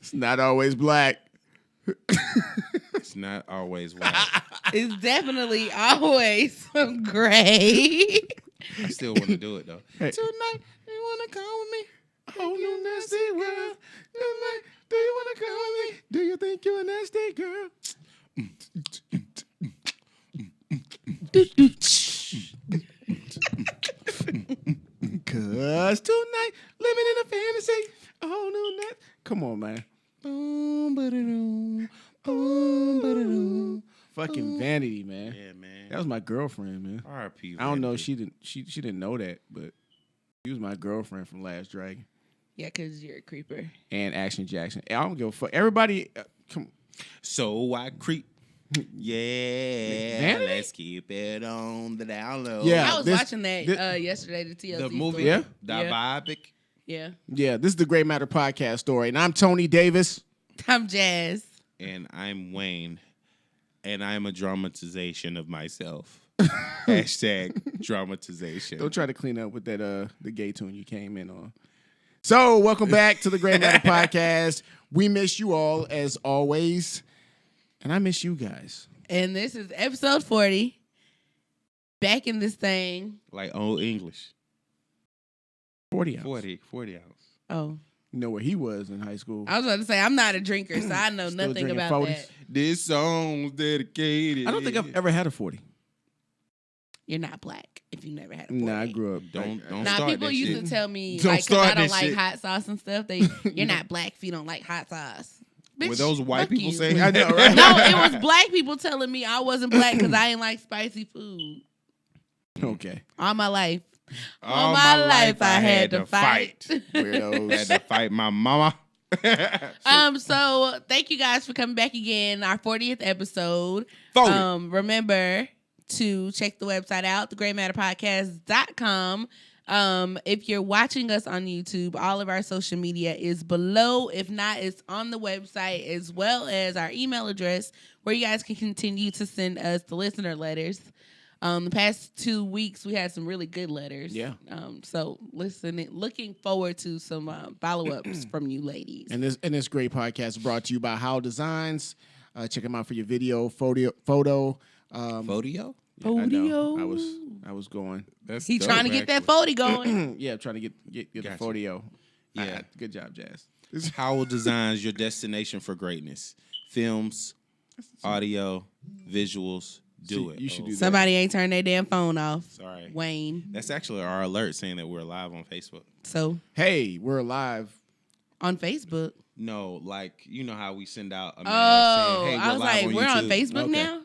It's not always black. It's not always white. It's definitely always some gray. I still want to do it though. Hey. Tonight, you wanna come with me? Oh, no nasty world. Tonight, do you want to come with me? Do you think you're a nasty girl? Cause tonight, living in a fantasy. Oh, no, not. Come on, man. Boom, ba-da-doom, boom, ba-da-doom. Fucking vanity, man. Yeah, man. That was my girlfriend, man. R.I.P. I don't know. She didn't know that, but she was my girlfriend from Last Dragon Yeah, because you're a creeper. and Action Jackson. I don't give a fuck. Everybody, come. So I creep. Yeah, Vanity? let's keep it on the down low. Yeah. I was this- watching that this- yesterday, the TLC the movie, story. Yeah? Diabobic. Yeah. Yeah, this is the Great Matter podcast story, and I'm Tony Davis. I'm Jazz. And I'm Wayne, and I'm a dramatization of myself. Hashtag dramatization. Don't try to clean up with that the gay tune you came in on. So, welcome back to the Great Matter podcast. We miss you all as always, and I miss you guys. And this is episode 40. Back in this thing. Like old English. 40 ounce. 40 ounce. Oh. You know where he was in high school. I was about to say, I'm not a drinker, so I know Still nothing drinking about 40s? that. This song's dedicated. I don't think I've ever had a 40. You're not black if you never had a 40. Nah, I grew up. Don't Now, start people that used shit. to tell me, Don't like, 'cause start I don't that like shit. hot sauce and stuff. You're not black if you don't like hot sauce. Bitch, Were those white fuck people you. saying I that? know, right? No, it was black people telling me I wasn't black because I ain't like spicy food. Okay. All my life. All my life I had to fight. Weirdos. Had to fight my mama. So thank you guys for coming back again. Our 40th episode. 40. Remember to check the website out, thegreatmatterpodcast.com. If you're watching us on YouTube, all of our social media is below. If not, it's on the website, as well as our email address where you guys can continue to send us the listener letters. The past 2 weeks, we had some really good letters. Yeah. So looking forward to some follow-ups from you ladies. And this great podcast is brought to you by How Designs. Check them out for your video, photo. Photo? Yeah, I know. I was going. That's He dope, trying to get that 40 going. Yeah, I'm trying to get the Gotcha. photo. Yeah. Good job, Jazz. Howell Designs, your destination for greatness. Films, audio, visuals. Do it. You should do that. Somebody ain't turned their damn phone off. Sorry. Wayne. That's actually our alert saying that we're live on Facebook. So Hey, we're live. on Facebook. No, like, you know how we send out a Oh, saying, hey, I was live like, we're on YouTube. Facebook Okay. now?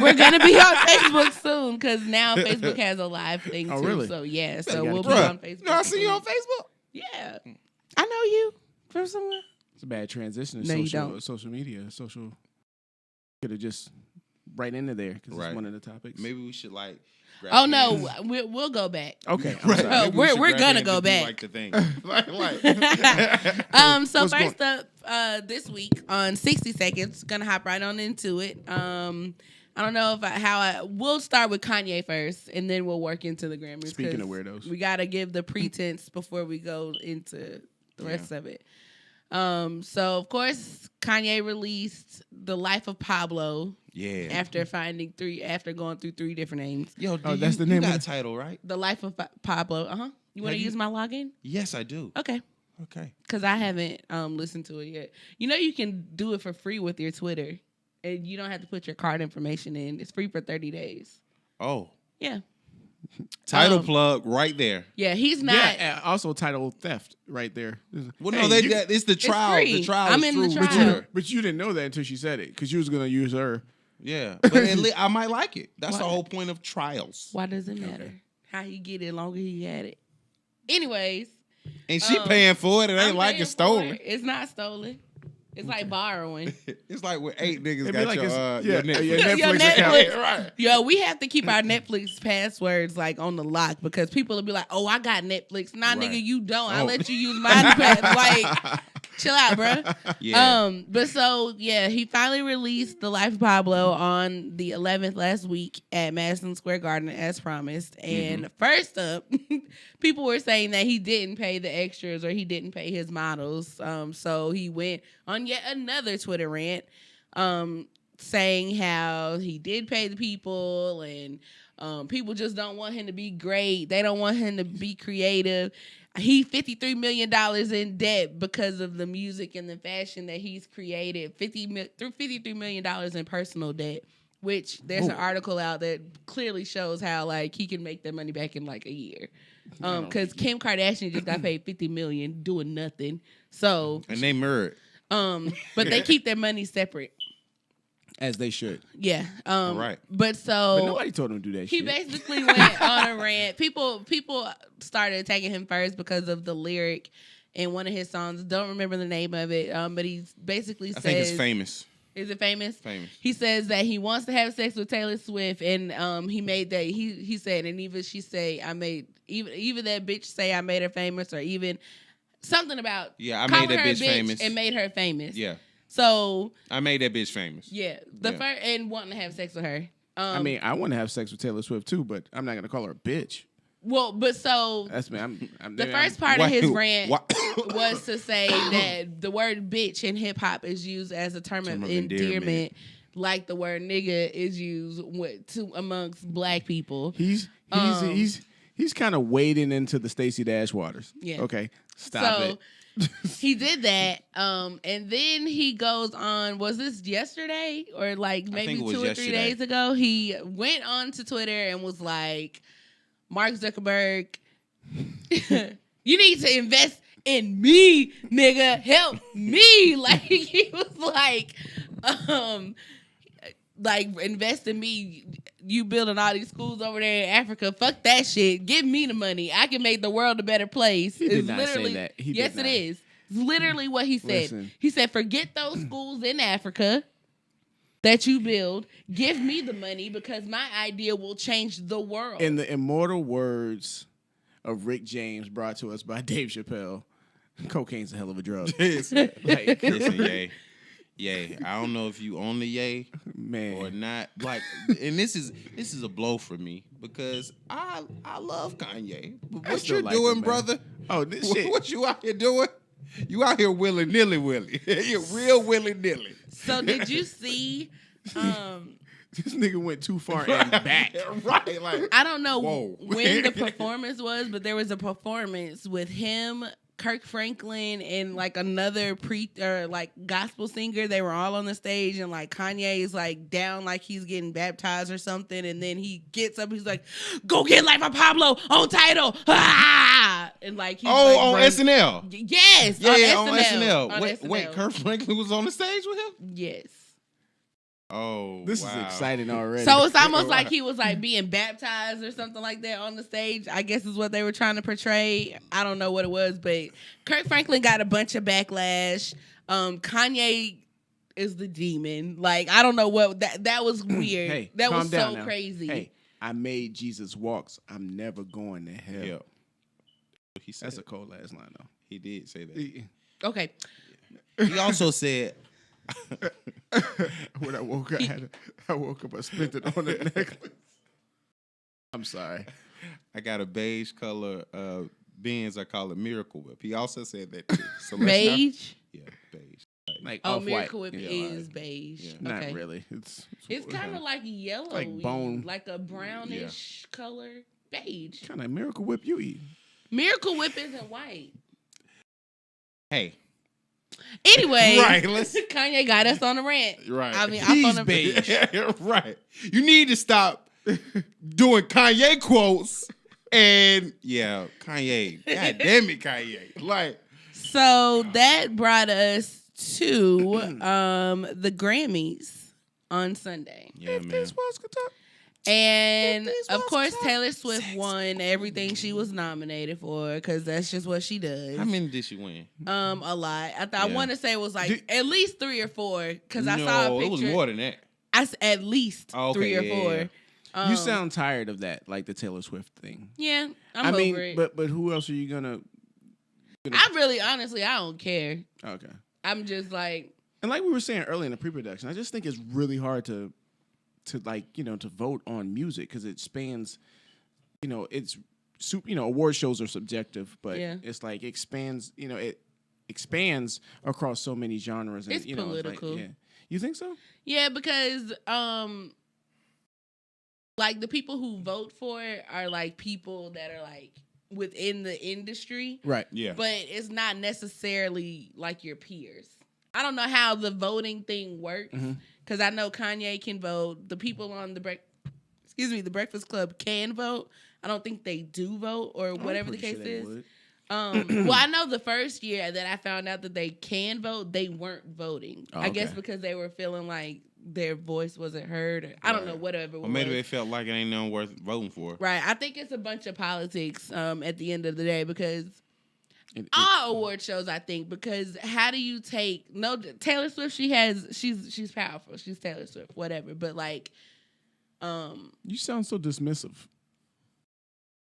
We're going to be on Facebook soon because now Facebook has a live thing too. Oh, really? So yeah, so gotta we'll be Bruh, on Facebook. No, I see you soon. on Facebook. Yeah. I know you from somewhere. It's a bad transition to No, you social don't. social media. Social could have just right into there because Right. it's one of the topics. Maybe we should, like, grab Oh, hands. no, we'll go back. Okay. I'm Right. sorry. Oh, Maybe we should we're grab gonna hands go and do, back. like the thing. So What's first up, this week on 60 Seconds, gonna hop right on into it. I don't know if we'll start with Kanye first, and then we'll work into the Grammys. Speaking 'cause of weirdos. we gotta give the pretense before we go into the rest of it. So of course, Kanye released The Life of Pablo Yeah. after going through 3 different names. Yo, that's the name you of got a the- title, right? The Life of Pablo. You want to Have you- use my login? Yes, I do. Okay. Okay. Because I haven't listened to it yet. You know you can do it for free with your Twitter. And you don't have to put your card information in. It's free for 30 days. Oh. Yeah. Title plug right there. Yeah, he's not. Yeah, also title theft right there. Well, Hey, no, you- it's the trial. free. The trial I'm is in the through trial. Twitter. But you didn't know that until she said it because you was going to use her. Yeah, but I might like it. That's the What? whole point of trials. Why does it matter? How he get it longer he had it. Anyways. And she paying for it. It ain't I'm like paying it's for stolen. it. It's not stolen. It's like borrowing. It's like when 8 niggas It'd be got like your, it's- your yeah, Netflix. your Netflix Your account. Netflix. Right. Yo, we have to keep our Netflix passwords like on the lock because people will be like, "Oh, I got Netflix." Nah, Right. nigga, you don't. I Oh. let you use my like. Chill out, bro. Yeah. But so yeah, he finally released The Life of Pablo on the 11th last week at Madison Square Garden as promised. And first up, people were saying that he didn't pay the extras or he didn't pay his models. So he went on yet another Twitter rant, saying how he did pay the people and people just don't want him to be great. They don't want him to be creative. He $53 million in debt because of the music and the fashion that he's created. $53 million in personal debt, which there's an article out that clearly shows how like he can make that money back in like a year. Because Kim Kardashian just got paid $50 million doing nothing. So And they married. but they keep their money separate. As they should. Yeah. Right. But so But nobody told him to do that he shit. basically went on a rant. People started attacking him first because of the lyric in one of his songs. Don't remember the name of it. But he basically says, I think it's famous. Is it famous? Famous. He says that he wants to have sex with Taylor Swift, and he made that he said, and even she say I made even that bitch say I made her famous, or even something about Yeah, I made that her a bitch famous. and made her famous. Yeah. So I made that bitch famous. yeah, first and wanting to have sex with her. I mean, I want to have sex with Taylor Swift too, but I'm not gonna call her a bitch. Well, but so That's me. the first part of his rant Why- was to say that the word bitch in hip hop is used as a term of endearment, like the word nigga is used amongst black people. He's kind of wading into the Stacey Dash waters. Yeah. Okay. Stop it. He did that, and then he goes on. Was this yesterday or like maybe 2 or 3 days ago? He went on to Twitter and was like, "Mark Zuckerberg, you need to invest in me, nigga. Help me!" Like he was like invest in me. You building all these schools over there in Africa. Fuck that shit. Give me the money. I can make the world a better place. He did not say that. Yes, it is. It's literally what he said. Listen. He said, forget those schools in Africa that you build. Give me the money because my idea will change the world. In the immortal words of Rick James, brought to us by Dave Chappelle, cocaine's a hell of a drug. Listen, Like, Yay. I don't know if you own the Yay man, or not. Like, and this is a blow for me because I love Kanye. But I what still you're like doing, him, man. brother? Oh, this shit. What you out here doing? You out here willy nilly willy. You're real willy nilly. So did you see? This nigga went too far and back. Right, like I don't know Whoa. when the performance was, but there was a performance with him, Kirk Franklin, and like another gospel singer. They were all on the stage, and like Kanye is like down, like he's getting baptized or something, and then he gets up, he's like, "Go get Life of Pablo on Tidal!" Ah! And like he's on SNL. Yes, Yeah, on on SNL. On Wait, SNL. Kirk Franklin was on the stage with him? Yes. Oh, This wow. is exciting already. So it's almost like he was like being baptized or something like that on the stage, I guess is what they were trying to portray. I don't know what it was, but Kirk Franklin got a bunch of backlash. Kanye is the demon. Like, I don't know what that was weird. Hey, that calm was down so now. crazy. Hey, I made Jesus walks. I'm never going to hell. Yeah. He said That's a cold ass line though. He did say that. Okay. He also said, When I woke up, I woke up, I spent it on the necklace. I'm sorry. I got a beige color Benz. I call it Miracle Whip. He also said that too. So let's Beige? Yeah, beige. Like Oh, off-white. Miracle Whip Yeah, is like, beige. Yeah. Not Okay. really. It's kind of like yellow, like bone. like a brownish color. Beige. kind of Miracle Whip you eat. Miracle Whip isn't white. Hey. Anyway, Right, let's- Kanye got us on a rant. Right. I mean, He's I'm on a beige. Right. You need to stop doing Kanye quotes and Kanye. God damn it, Kanye. Like, So that brought us to the Grammys on Sunday. yeah, man. And of course, Taylor Swift won everything she was nominated for because that's just what she does. How many did she win? A lot. I Yeah. want to say it was like Did- at least 3 or 4 because I No, saw a picture. it was more than that. At least Oh, okay, 3 or yeah, 4. yeah. You sound tired of that, like the Taylor Swift thing. Yeah, I'm I mean, over it. but who else are you gonna Honestly, I don't care. Okay. I'm just like, and like we were saying earlier in the pre-production, I just think it's really hard to vote on music because it spans, it's super. Award shows are subjective, but it's like expands. It expands across so many genres. And, it's political. It's like, you think so? Yeah, because like the people who vote for it are like people that are like within the industry, right? Yeah, but it's not necessarily like your peers. I don't know how the voting thing works because I know Kanye can vote. The people on the Breakfast Club can vote. I don't think they do vote or whatever the case is. Well, I know the first year that I found out that they can vote, they weren't voting. I guess because they were feeling like their voice wasn't heard. Or, I don't know, whatever. Or maybe they felt like it ain't nothing worth voting for. Right. I think it's a bunch of politics at the end of the day because all award shows, I think, because how do you take Taylor Swift? She's powerful. She's Taylor Swift, whatever. But like, you sound so dismissive.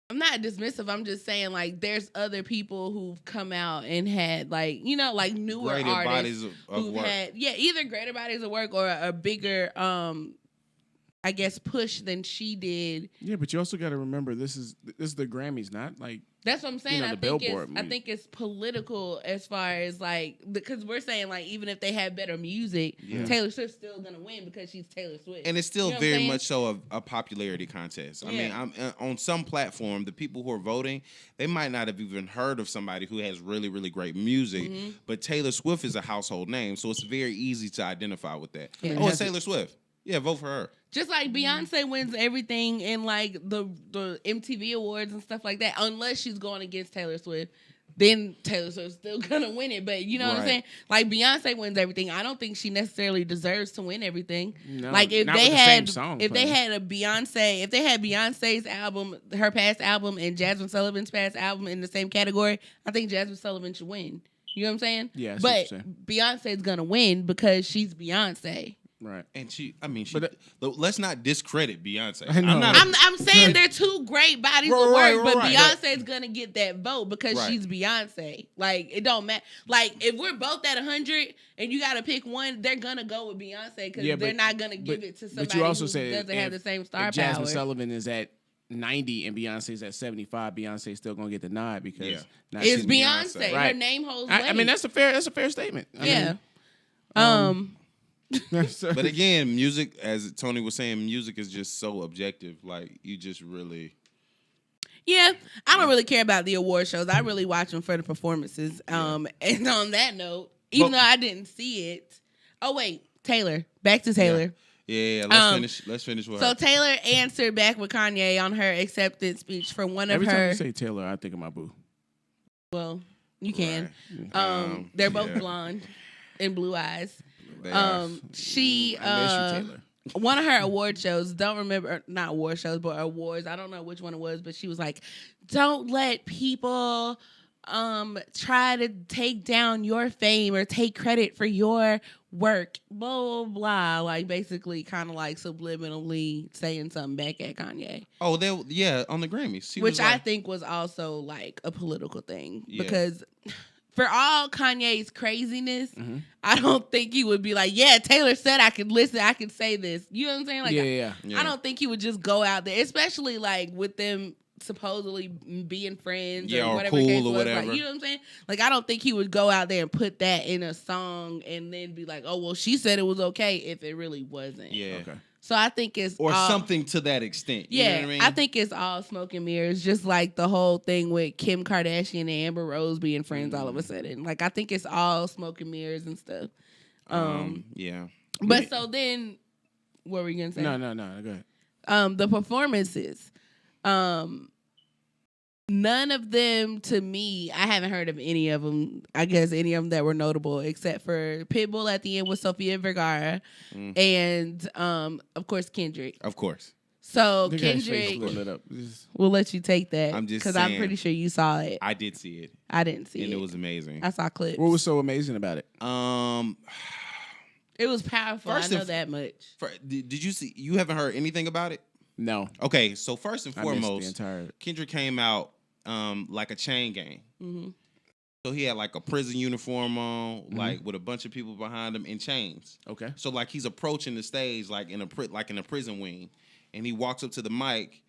I'm not dismissive. I'm just saying, like, there's other people who've come out and had, like, like newer greater artists bodies of work. either greater bodies of work or a bigger, I guess, push than she did. Yeah, but you also got to remember this is the Grammys, not like that's what I'm saying. I think it's political as far as like because we're saying like even if they have better music, Taylor Swift's still gonna win because she's Taylor Swift, and it's still very much so a popularity contest. I mean, I'm on some platform, the people who are voting, they might not have even heard of somebody who has really, really great music, but Taylor Swift is a household name, so it's very easy to identify with that. Yeah. Oh, it's Taylor Swift. Yeah, vote for her. Just like Beyonce wins everything in like the MTV awards and stuff like that, unless she's going against Taylor Swift, then Taylor Swift's still gonna win it. But you know what I'm saying? Like Beyonce wins everything. I don't think she necessarily deserves to win everything. No, like if not they with had the same song if they playing. had a Beyonce, if they had Beyonce's album, her past album, and Jasmine Sullivan's past album in the same category, I think Jasmine Sullivan should win. You know what I'm saying? Yeah, I see but what you're saying. Beyonce's gonna win because she's Beyonce. Right. And let's not discredit Beyonce. I know. I'm saying they're two great bodies of work, but Beyonce's gonna get that vote because she's Beyonce. Like it don't matter. Like if we're both at 100 and you got to pick one, they're gonna go with Beyonce because they're not gonna give it to somebody who doesn't have the same star power. Jasmine Sullivan is at 90 and Beyonce's at 75. Beyonce's still gonna get the nod because it's Beyonce. Right. Her name holds weight. I mean that's a fair statement. I mean, but again, music, as Tony was saying, music is just so objective. Like you just really. Yeah, I don't really care about the award shows. I really watch them for the performances. And on that note, even though I didn't see it, Taylor. Back to Taylor. Yeah. Let's finish with her. So Taylor answered back with Kanye on her acceptance speech for one of Every her. time you say Taylor, I think of my boo. Well, you can. Right. They're both blonde and blue eyes. She I miss you, Taylor. One of her award shows, don't remember, not award shows, but awards. I don't know which one it was, but she was like, "Don't let people try to take down your fame or take credit for your work." Blah blah blah. Like basically, kind of like subliminally saying something back at Kanye. Oh, on the Grammys, which I think was also like a political thing because. For all Kanye's craziness, I don't think he would be like, yeah, Taylor said I could listen, I could say this. You know what I'm saying? Like, I don't think he would just go out there, especially like with them supposedly being friends or whatever cool the case or was. whatever. Like, you know what I'm saying? Like, I don't think he would go out there and put that in a song and then be like, oh, well, she said it was okay if it really wasn't. Yeah. Okay. So I think it's something to that extent. You know what I mean? I think it's all smoke and mirrors, just like the whole thing with Kim Kardashian and Amber Rose being friends all of a sudden. Like I think it's all smoke and mirrors and stuff. Yeah. But so then, what were you gonna say? No. Go ahead. The performances. None of them, to me, I haven't heard of any of them. I guess any of them that were notable, except for Pitbull at the end with Sofia Vergara, and of course Kendrick. Of course. So The guy's face Kendrick, lit up. we'll let you take that. I'm just because I'm saying. pretty sure you saw it. I did see it, I didn't see and it. it was amazing. I saw clips. What was so amazing about it? It was powerful. First I know and that much. Did you see? You haven't heard anything about it? No. Okay, so first and I missed foremost, the entire. Kendrick came out like a chain gang. So he had like a prison uniform on, like with a bunch of people behind him in chains. Okay. So like he's approaching the stage like in a prison wing, and he walks up to the mic,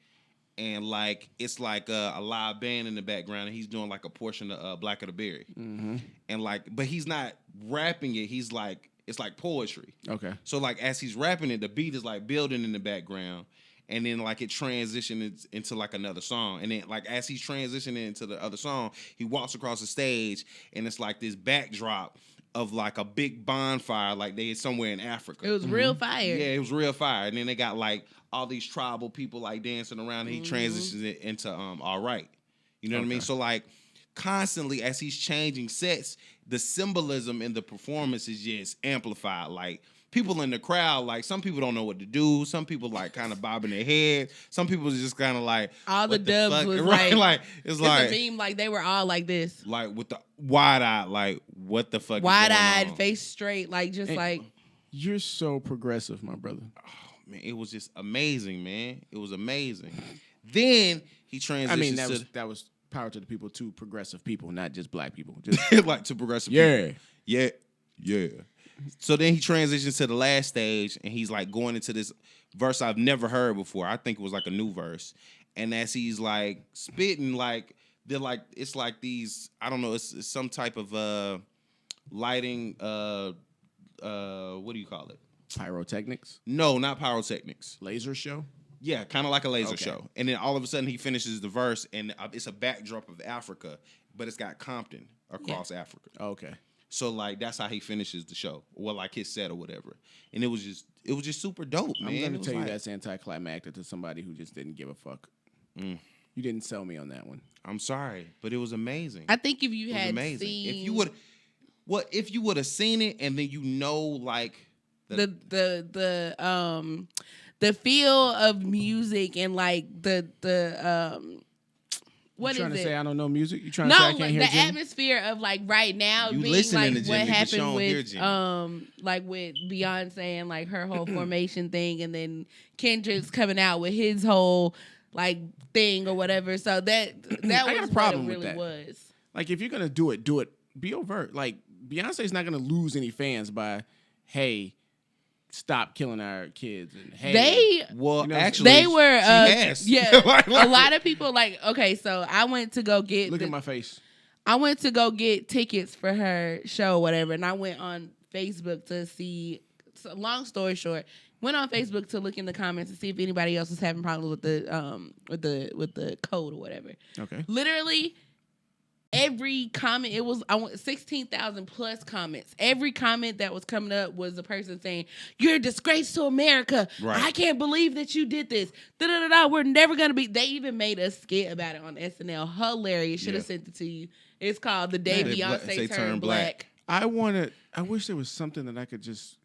and like it's like a live band in the background, and he's doing like a portion of Black of the Berry, and like, but he's not rapping it. He's like, it's like poetry. Okay. So like as he's rapping it, the beat is like building in the background. And then like it transitions into like another song. And then like as he's transitioning into the other song, he walks across the stage and it's like this backdrop of like a big bonfire, like they somewhere in Africa. It was real fire. Yeah, it was real fire. And then they got like all these tribal people like dancing around, and he transitions it into All Right. You know what I mean? So like constantly as he's changing sets, the symbolism in the performance is just amplified. Like people in the crowd, like some people don't know what to do. Some people like kind of bobbing their head. Some people just kind of like all the dubs fuck? was right? Like it's like a meme, like they were all like this, like with the wide eye, like what the fuck? Wide eyed, face straight, like just like. You're so progressive, my brother. Oh man, it was just amazing, man. It was amazing. Then he transitioned. I mean, that was power to the people, to progressive people, not just black people. Just like to progressive people. Yeah. So then he transitions to the last stage, and he's like going into this verse I've never heard before. I think it was like a new verse. And as he's like spitting, like they're like, it's like these, I don't know, it's some type of lighting, what do you call it? Pyrotechnics? No, not pyrotechnics. Laser show? Yeah, kind of like a laser show. And then all of a sudden he finishes the verse, and it's a backdrop of Africa, but it's got Compton across Africa. Okay. So like that's how he finishes the show, or like his set or whatever. And it was just super dope, man. I'm gonna tell you that's anticlimactic to somebody who just didn't give a fuck. You didn't sell me on that one. I'm sorry, but it was amazing. I think if you had seen, if you would have seen it, and then like the feel of music and like the what you trying is to it? say I don't know music? You trying to say I can't hear the Jimmy? atmosphere of like right now you being listening like to what Jimmy, happened with like with Beyonce and like her whole formation thing, and then Kendrick's coming out with his whole like thing or whatever. So that I got was a problem what it with really that. was. Like if you're gonna do it, be overt. Like Beyonce's not gonna lose any fans by, hey, stop killing our kids, and hey, actually they were yeah. A lot of people like, okay, so I went to go get look at my face. I went to go get tickets for her show, whatever, and I went on Facebook to see. So long story short, went on Facebook to look in the comments to see if anybody else was having problems with the code or whatever. Okay, literally. Every comment, it was 16,000 plus comments. Every comment that was coming up was a person saying, "You're a disgrace to America. Right. I can't believe that you did this. Da-da-da-da. We're never gonna be." They even made a skit about it on SNL. Hilarious. Should have sent it to you. It's called "The Day Beyonce Turned Black." I wish there was something that I could just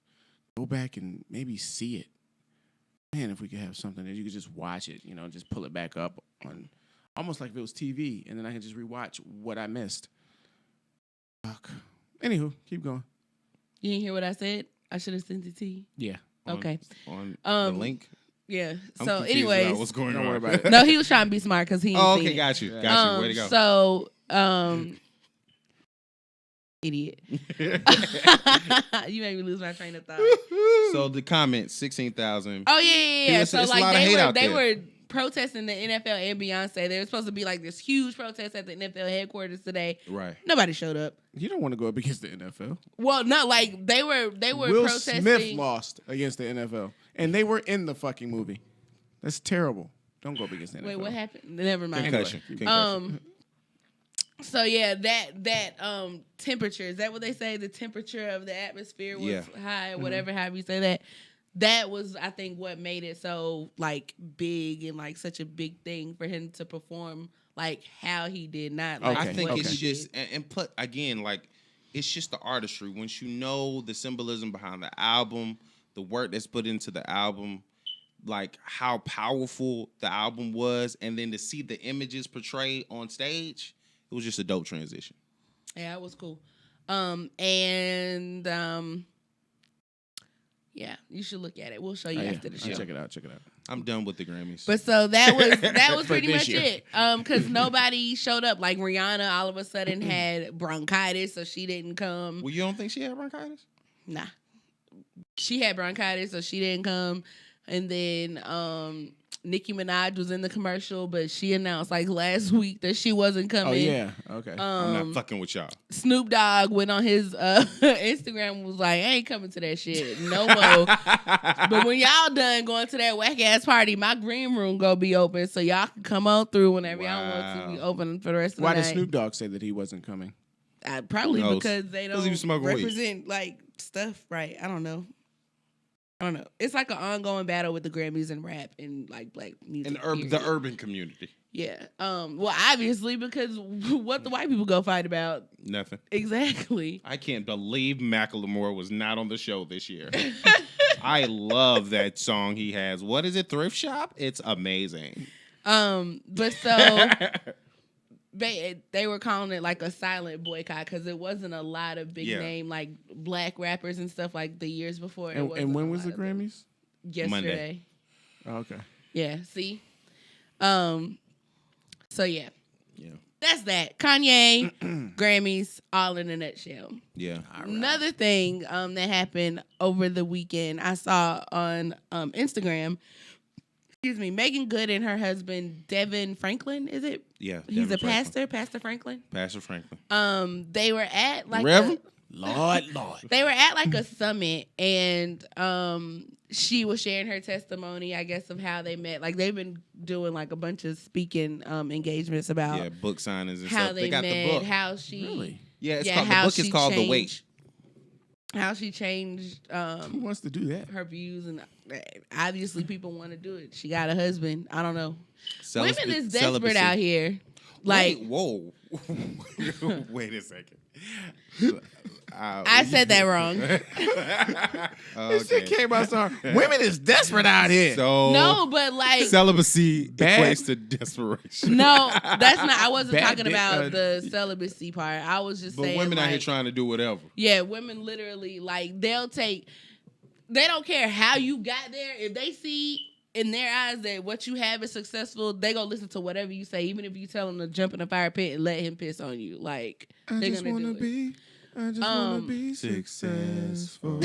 go back and maybe see it. Man, if we could have something that you could just watch it, just pull it back up on. Almost like if it was TV, and then I can just rewatch what I missed. Fuck. Anywho, keep going. You didn't hear what I said? I should have sent it to you. Yeah. Okay. On the link. Yeah. I'm so, confused anyways, about what's going on? Don't worry about it. No, he was trying to be smart because he. Oh, okay, got you. Way to go. So, idiot. You made me lose my train of thought. So the comments, 16,000. Oh yeah. So it's a like lot of hate out they there. were protesting the NFL and Beyonce. They were supposed to be like this huge protest at the NFL headquarters today. Right. Nobody showed up. You don't want to go up against the NFL. Well, no, like they were Will protesting. Smith lost against the NFL, and they were in the fucking movie. That's terrible. Don't go up against the NFL. Wait, what happened? Never mind. Concussion. So yeah, that temperature, is that what they say? The temperature of the atmosphere was high, whatever, however you say that. That was, I think, what made it so like big and like such a big thing for him to perform like how he did. Not like I think what it's he just did. and put again, like it's just the artistry. Once you know the symbolism behind the album, the work that's put into the album, like how powerful the album was, and then to see the images portrayed on stage, it was just a dope transition. Yeah, it was cool. Yeah, you should look at it. We'll show you after the show. Check it out. I'm done with the Grammys. But so that was pretty much it. Because nobody showed up. Like Rihanna, all of a sudden had bronchitis, so she didn't come. Well, you don't think she had bronchitis? Nah, she had bronchitis, so she didn't come. And then Nicki Minaj was in the commercial, but she announced like last week that she wasn't coming. Oh yeah, okay. I'm not fucking with y'all. Snoop Dogg went on his Instagram and was like, I ain't coming to that shit no more. But when y'all done going to that whack ass party, my green room gonna be open, so y'all can come on through whenever y'all want to be open for the rest of the night. Why did Snoop Dogg say that he wasn't coming? Probably because they don't represent weed. like stuff right. I don't know. It's like an ongoing battle with the Grammys and rap and like black music. And the urban community. Yeah. Well, obviously, because what the white people go fight about? Nothing. Exactly. I can't believe Macklemore was not on the show this year. I love that song he has. What is it? Thrift Shop? It's amazing. But so they were calling it like a silent boycott because it wasn't a lot of big name like black rappers and stuff like the years before. And when was the Grammys? Yesterday. Monday. Oh, okay. Yeah. See. So yeah. That's that. Kanye, Grammys, all in a nutshell. Yeah. Right. Another thing that happened over the weekend, I saw on Instagram. Excuse me, Megan Good and her husband Devin Franklin, is it? Yeah. He's Devin a pastor, Pastor Franklin. Pastor Franklin. They were at like Reverend? Lord. They were at like a summit, and she was sharing her testimony, I guess, of how they met. Like they've been doing like a bunch of speaking engagements about book signings and how stuff. They got met, the book. how she really. Yeah, how the book is called The Wait. How she changed who wants to do that? her views, and obviously people want to do it. She got a husband. I don't know. Women is desperate out here. Like, wait, whoa. Wait a second. I said that wrong. This shit came out sorry. Women is desperate out here. So no, but like celibacy equates to desperation. No, that's not. I wasn't talking about the celibacy part. I was just saying. But women like, out here trying to do whatever. Yeah, women literally like they don't care how you got there. If they see in their eyes that what you have is successful, they gonna listen to whatever you say, even if you tell them to jump in a fire pit and let him piss on you. Like I just wanna be successful.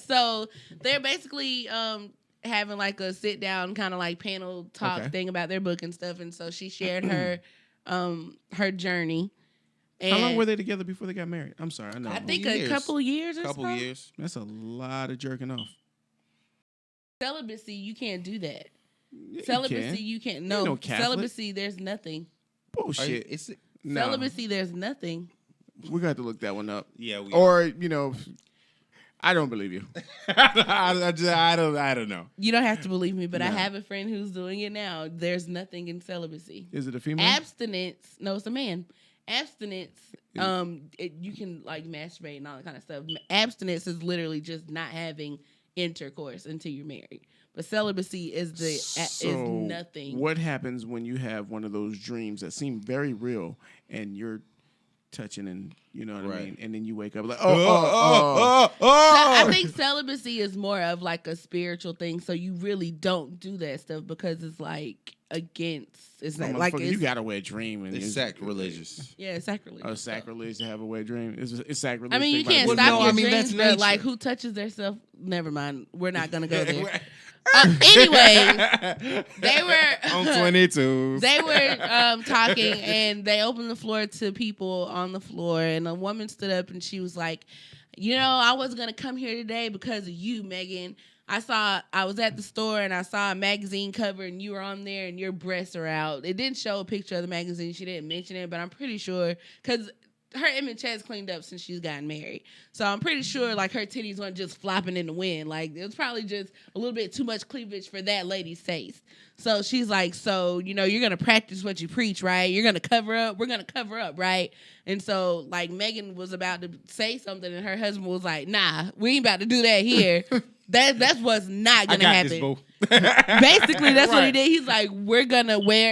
So they're basically having like a sit down kind of like panel talk thing about their book and stuff. And so she shared her journey. And how long were they together before they got married? I'm sorry, I know. I think a couple years or so. Years. That's a lot of jerking off. Celibacy, you can't do that. Yeah, Celibacy, you can't. No, no celibacy, there's nothing. Bullshit. No. Celibacy, there's nothing. We're going to have to look that one up. Yeah. Or, I don't believe you. I don't know. You don't have to believe me, but I have a friend who's doing it now. There's nothing in celibacy. Is it a female? Abstinence. No, it's a man. Abstinence. You can like masturbate and all that kind of stuff. Abstinence is literally just not having intercourse until you're married. But celibacy is is nothing. What happens when you have one of those dreams that seem very real and you're touching and you know what I mean, and then you wake up like I think celibacy is more of like a spiritual thing, so you really don't do that stuff because it's like against. It's not like you got a wet dream and it's sacrilegious. Yeah, it's sacrilege. Oh, sacrilege to have a wet dream. It's sacrilege. I mean, you can't stop your dreams, but like who touches themselves? Never mind. We're not gonna go there. Anyway, they were on 22. They were talking, and they opened the floor to people on the floor, and a woman stood up and she was like, I wasn't gonna come here today because of you, Megan. I was at the store and I saw a magazine cover and you were on there and your breasts are out. It didn't show a picture of the magazine. She didn't mention it, but I'm pretty sure because her image has cleaned up since she's gotten married. So I'm pretty sure like her titties weren't just flopping in the wind. Like it was probably just a little bit too much cleavage for that lady's taste. So she's like, you're going to practice what you preach, right? You're going to cover up. We're going to cover up, right? And so like Megan was about to say something and her husband was like, nah, we ain't about to do that here. That's what's not going to happen. Basically, that's what he did. He's like,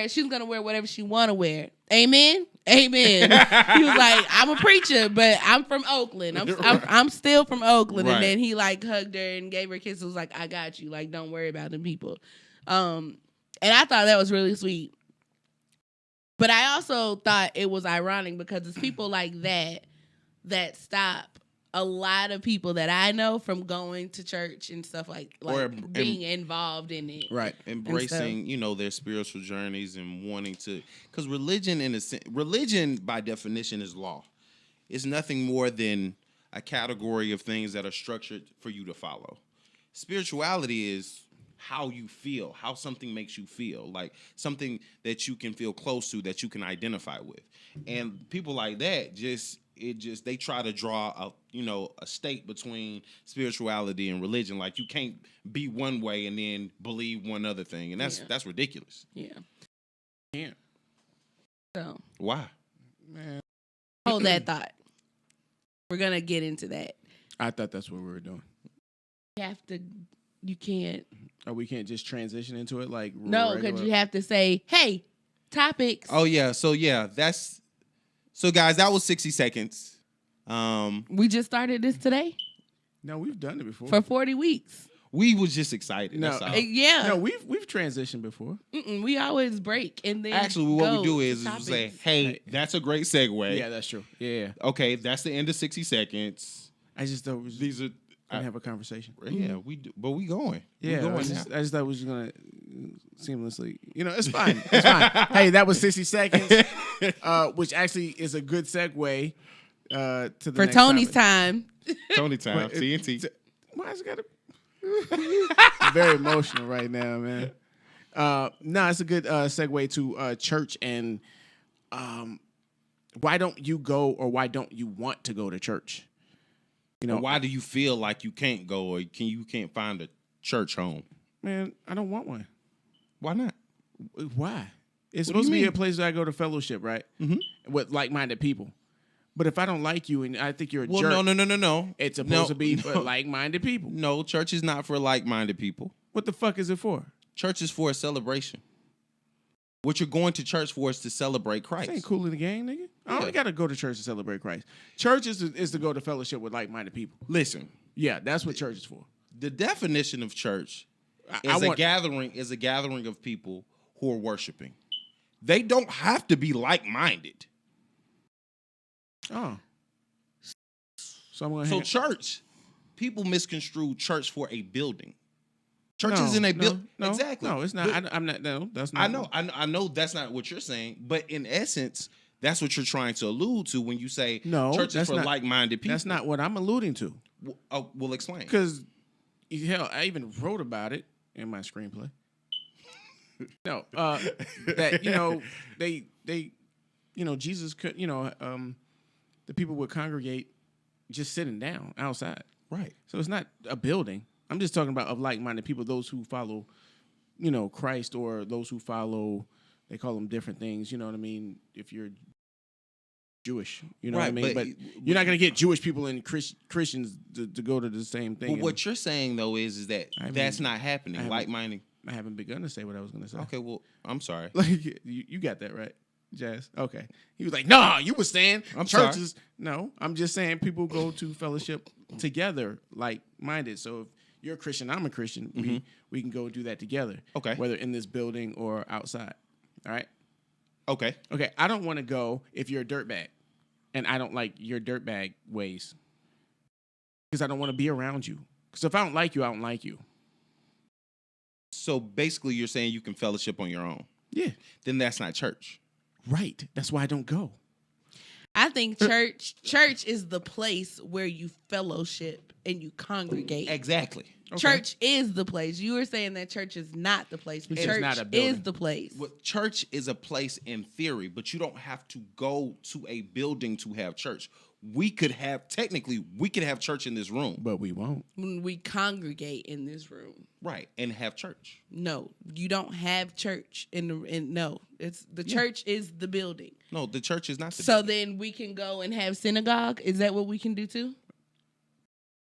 she's going to wear whatever she want to wear. Amen. Amen. He was like, I'm a preacher, but I'm from Oakland. I'm still from Oakland. Right. And then he like hugged her and gave her a kiss. It was like, I got you. Like, don't worry about them people. And I thought that was really sweet. But I also thought it was ironic because it's people like that stop a lot of people that I know from going to church and stuff like being involved in it. Right. Embracing, their spiritual journeys and wanting to, because religion by definition is law. It's nothing more than a category of things that are structured for you to follow. Spirituality is how you feel, how something makes you feel, like something that you can feel close to, that you can identify with. And people like that they try to draw a state between spirituality and religion. Like you can't be one way and then believe one other thing, and that's ridiculous. Yeah. Yeah. So why? Man. Hold that thought. We're gonna get into that. I thought that's what we were doing. You can't. Oh, we can't just transition into it like no, because you have to say, "Hey, topics." Oh yeah, so guys, that was 60 seconds. We just started this today. No, we've done it before for 40 weeks. We was just excited. No, yeah. No, we've transitioned before. We always break and then actually what we do is we say, "Hey, that's a great segue." Yeah, that's true. Yeah. Okay, that's the end of 60 seconds. I just thought these are. I have a conversation. Yeah, we do, but we going. Yeah, I just thought we was gonna seamlessly. It's fine. It's fine. Hey, that was 60 seconds, which actually is a good segue to the for next Tony's topic. time. Tony time. TNT. Why is it gotta? Very emotional right now, man. No, it's a good segue to church and why don't you go or why don't you want to go to church? Why do you feel like you can't go or you can't find a church home? Man, I don't want one. Why not? Why? It's supposed to be a place that I go to fellowship, right? Mm-hmm. With like-minded people. But if I don't like you and I think you're a jerk... No. It's supposed to be for like-minded people. No, church is not for like-minded people. What the fuck is it for? Church is for a celebration. What you're going to church for is to celebrate Christ. This ain't cool in the game, nigga. I don't got to go to church to celebrate Christ. Church is to go to fellowship with like-minded people. Listen. Yeah, that's what church is for. The definition of church is a gathering of people who are worshiping. They don't have to be like-minded. Oh. So church, people misconstrue church for a building. Church isn't a building. No, exactly. No, it's not. I'm not. No, that's not. I know that's not what you're saying, but in essence, that's what you're trying to allude to when you say church is for like-minded people. That's not what I'm alluding to. We'll explain. Because, hell, I even wrote about it in my screenplay. No, that they Jesus could the people would congregate just sitting down outside. Right. So it's not a building. I'm just talking about of like-minded people, those who follow, Christ, or those who follow, they call them different things, you know what I mean? If you're Jewish, you know what I mean? But you're not going to get Jewish people and Christians to go to the same thing. But what you're saying, though, is that that's not happening. Like-minded. I haven't begun to say what I was going to say. Okay, I'm sorry. Like you got that right, Jazz? Okay. He was like, no, you were saying churches. Sorry. No, I'm just saying people go to fellowship together, like-minded. So if you're a Christian, I'm a Christian, we can go do that together. Okay. Whether in this building or outside. All right? Okay. Okay, I don't want to go if you're a dirtbag. And I don't like your dirtbag ways. Because I don't want to be around you. Because if I don't like you, I don't like you. So basically you're saying you can fellowship on your own. Yeah. Then that's not church. Right. That's why I don't go. I think church is the place where you fellowship and you congregate. Exactly. Okay. Church is the place. You were saying that church is not the place, but church is the place. Well, church is a place in theory, but you don't have to go to a building to have church. We could have church in this room. But we won't. We congregate in this room. Right, and have church. No, you don't have church it's the church is the building. No, the church is not the building. So then we can go and have synagogue. Is that what we can do too?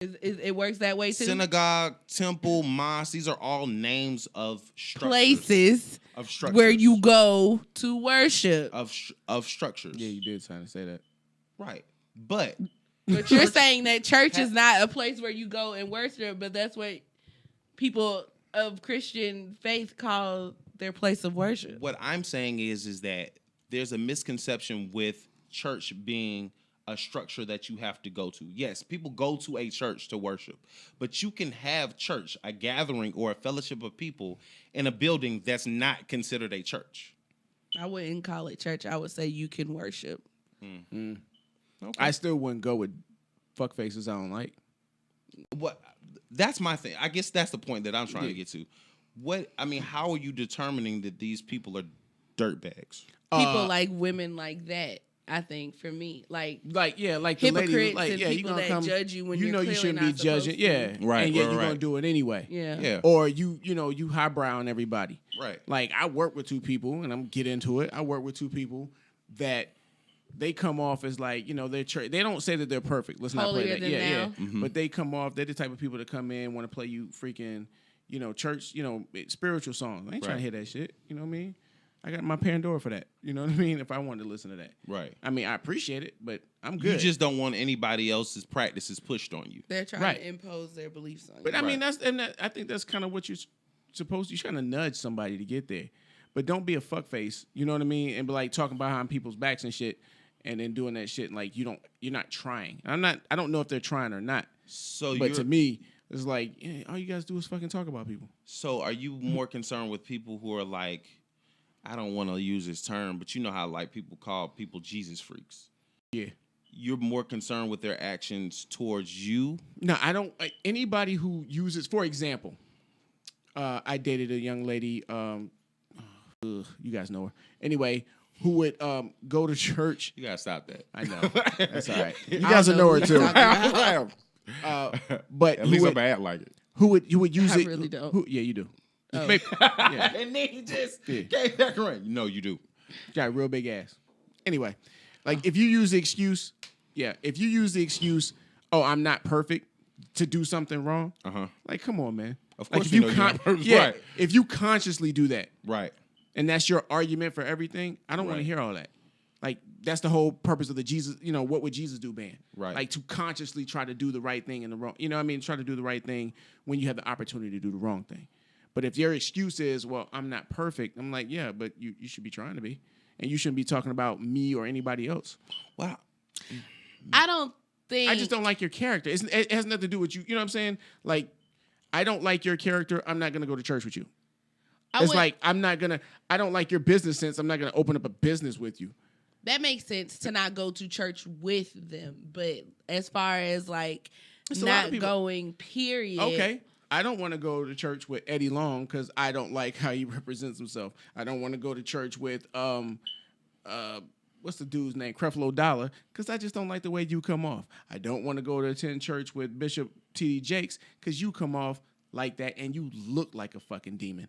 It works that way too? Synagogue, temple, mosque, these are all names of structures. Places of structures. Where you go to worship. Of structures. Yeah, you did try to say that. Right. But you're saying that church is not a place where you go and worship, but that's what people of Christian faith call their place of worship. What I'm saying is that there's a misconception with church being a structure that you have to go to. Yes, people go to a church to worship, but you can have church, a gathering or a fellowship of people in a building that's not considered a church. I wouldn't call it church. I would say you can worship. Okay. I still wouldn't go with fuck faces I don't like. What? That's my thing. I guess that's the point that I'm trying to get to. How are you determining that these people are dirtbags? People like women like that. I think for me, like the hypocrites lady, and you people that judge you when you're shouldn't be judging, right, and yet you're gonna do it anyway, yeah. Or you highbrowing everybody, right? Like I work with two people, and I'm get into it. I work with two people that they come off as like they're they don't say that they're perfect. Let's not play that, Mm-hmm. But they come off. They're the type of people that come in want to play you freaking church spiritual songs. I ain't trying to hear that shit. You know what I mean? I got my Pandora for that. You know what I mean? If I wanted to listen to that. Right. I mean, I appreciate it, but I'm good. You just don't want anybody else's practices pushed on you. They're trying to impose their beliefs on you. But I mean, I think that's kind of what you're supposed to. You're trying to nudge somebody to get there. But don't be a fuckface. You know what I mean? And be like talking behind people's backs and shit, and then doing that shit and like you're not trying. I don't know if they're trying or not. But to me, it's like all you guys do is fucking talk about people. So are you more concerned with people who are like, I don't want to use this term, but you know how like people call people Jesus freaks? Yeah. You're more concerned with their actions towards you? No, I don't. Anybody who uses, for example, I dated a young lady. You guys know her. Anyway, who would go to church. You gotta stop that. I know. That's all right. You guys will know her too. But at least I'm bad like it. Who would use it? I really don't. Yeah, you do. Oh. Yeah. And then he just gave that right. No, you do. Got a real big ass. Anyway, like if you use the excuse, oh, I'm not perfect to do something wrong. Like, come on, man. Of course, like, you're not perfect. Right. If you consciously do that, right, and that's your argument for everything, I don't want to hear all that. Like, that's the whole purpose of the Jesus, what would Jesus do band. Right. Like, to consciously try to do the right thing and the wrong, try to do the right thing when you have the opportunity to do the wrong thing. But if your excuse is, well, I'm not perfect, I'm like, yeah, but you should be trying to be. And you shouldn't be talking about me or anybody else. Wow. I don't think... I just don't like your character. It has nothing to do with you. You know what I'm saying? Like, I don't like your character. I'm not going to go to church with you. I don't like your business sense. I'm not going to open up a business with you. That makes sense to not go to church with them. But as far as like not going, period. Okay. I don't want to go to church with Eddie Long because I don't like how he represents himself. I don't want to go to church with what's the dude's name? Creflo Dollar, because I just don't like the way you come off. I don't want to go to attend church with Bishop T.D. Jakes because you come off like that and you look like a fucking demon.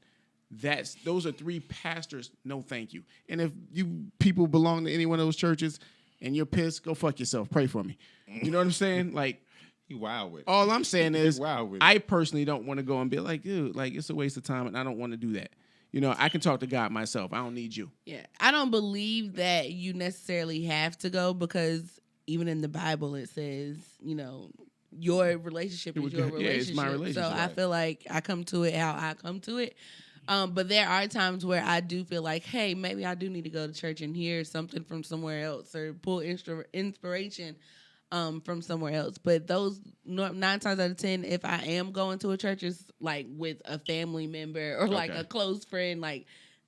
Those are three pastors. No, thank you. And if you people belong to any one of those churches and you're pissed, go fuck yourself. Pray for me. You know what I'm saying? Like, you wild with it. All I'm saying is, I personally don't want to go and be like, dude, like it's a waste of time, and I don't want to do that. I can talk to God myself. I don't need you. Yeah, I don't believe that you necessarily have to go because even in the Bible it says, your relationship is your relationship. Yeah, it's my relationship. So I feel like I come to it how I come to it. But there are times where I do feel like, hey, maybe I do need to go to church and hear something from somewhere else or pull inspiration from somewhere else. But those 9 times out of 10, if I am going to a church, it's like with a family member or like a close friend, like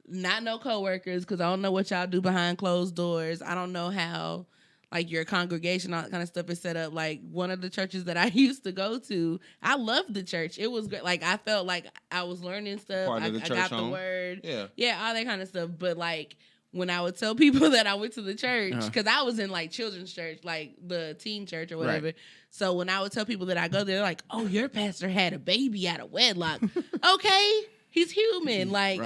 not no coworkers, because I don't know what y'all do behind closed doors. I don't know how like your congregation, all that kind of stuff is set up. Like one of the churches that I used to go to, I loved the church. It was great. Like I felt like I was learning stuff. I got the word. Yeah, all that kind of stuff. But like when I would tell people that I went to the church, because I was in like children's church, like the teen church or whatever. Right. So when I would tell people that I go there, they're like, "Oh, your pastor had a baby out of wedlock." Okay, he's human. Like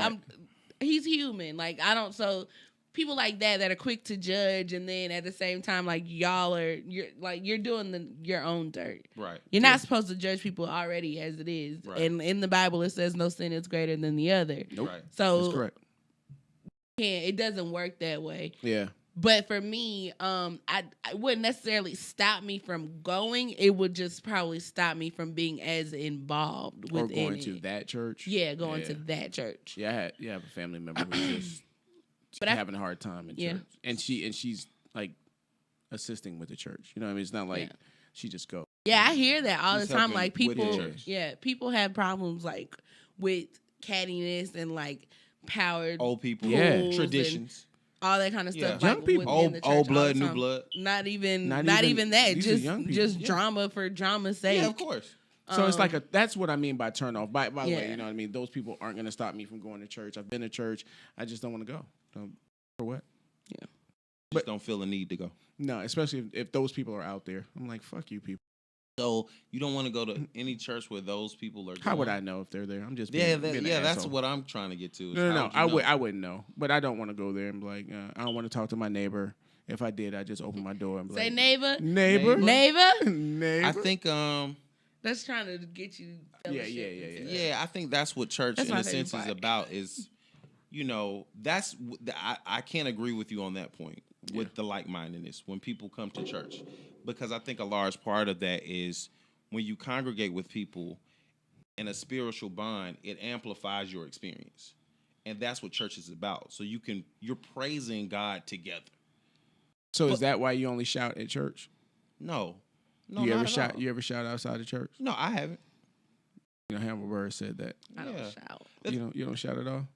he's human. Like I don't. So people like that are quick to judge, and then at the same time, like you're doing your own dirt. Right. You're not supposed to judge people already as it is. Right. And in the Bible, it says no sin is greater than the other. Nope. Right. So that's correct. It doesn't work that way. Yeah. But for me, I wouldn't necessarily stop me from going. It would just probably stop me from being as involved with going to that church. Yeah, going to that church. Yeah, I have a family member who's just having a hard time in church, and she's like assisting with the church. You know what I mean? It's not like she just goes. Yeah, I hear that all the time. Like people have problems like with cattiness and like powered old people, traditions. All that kind of stuff. Young like, people, old blood, new blood. Not even that. Just drama for drama's sake. Yeah, of course. So it's like that's what I mean by turn off. By the way, you know what I mean? Those people aren't going to stop me from going to church. I've been to church. I just don't want to go. For what? Yeah. But don't feel a need to go. No, especially if those people are out there. I'm like, fuck you people. So you don't want to go to any church where those people are going? How would I know if they're there? I'm just that's what I'm trying to get to. No. I wouldn't know, but I don't want to go there and be like, I don't want to talk to my neighbor. If I did, I'd just open my door and be say like, neighbor. I think that's trying to get you. Yeah. I think that's what church in a sense is about. Is I can't agree with you on that point with the like-mindedness when people come to church. Because I think a large part of that is when you congregate with people in a spiritual bond, it amplifies your experience. And that's what church is about. So you're praising God together. So is that why you only shout at church? No. You ever shout outside of church? No, I haven't. Hammer Bird said that. I don't shout. You don't shout at all?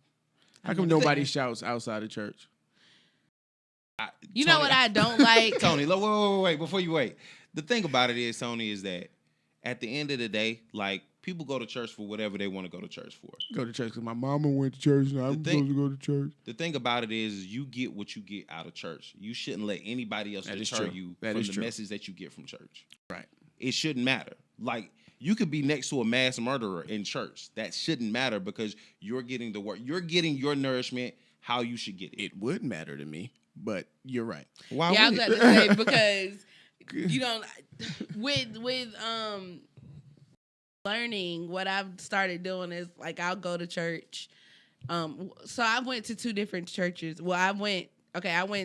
How come nobody shouts outside of church? You know what I don't like? Tony, wait, before you wait. The thing about it is, Tony, is that at the end of the day, like, people go to church for whatever they want to go to church for. Go to church because my mama went to church and I'm supposed to go to church. The thing about it is you get what you get out of church. You shouldn't let anybody else deter you from the message that you get from church. Right. It shouldn't matter. Like, you could be next to a mass murderer in church. That shouldn't matter because you're getting the work. You're getting your nourishment how you should get it. It would matter to me. But you're right. Why? Yeah, I was about to say because you don't with learning. What I've started doing is like I'll go to church. So I went to two different churches. Well, I went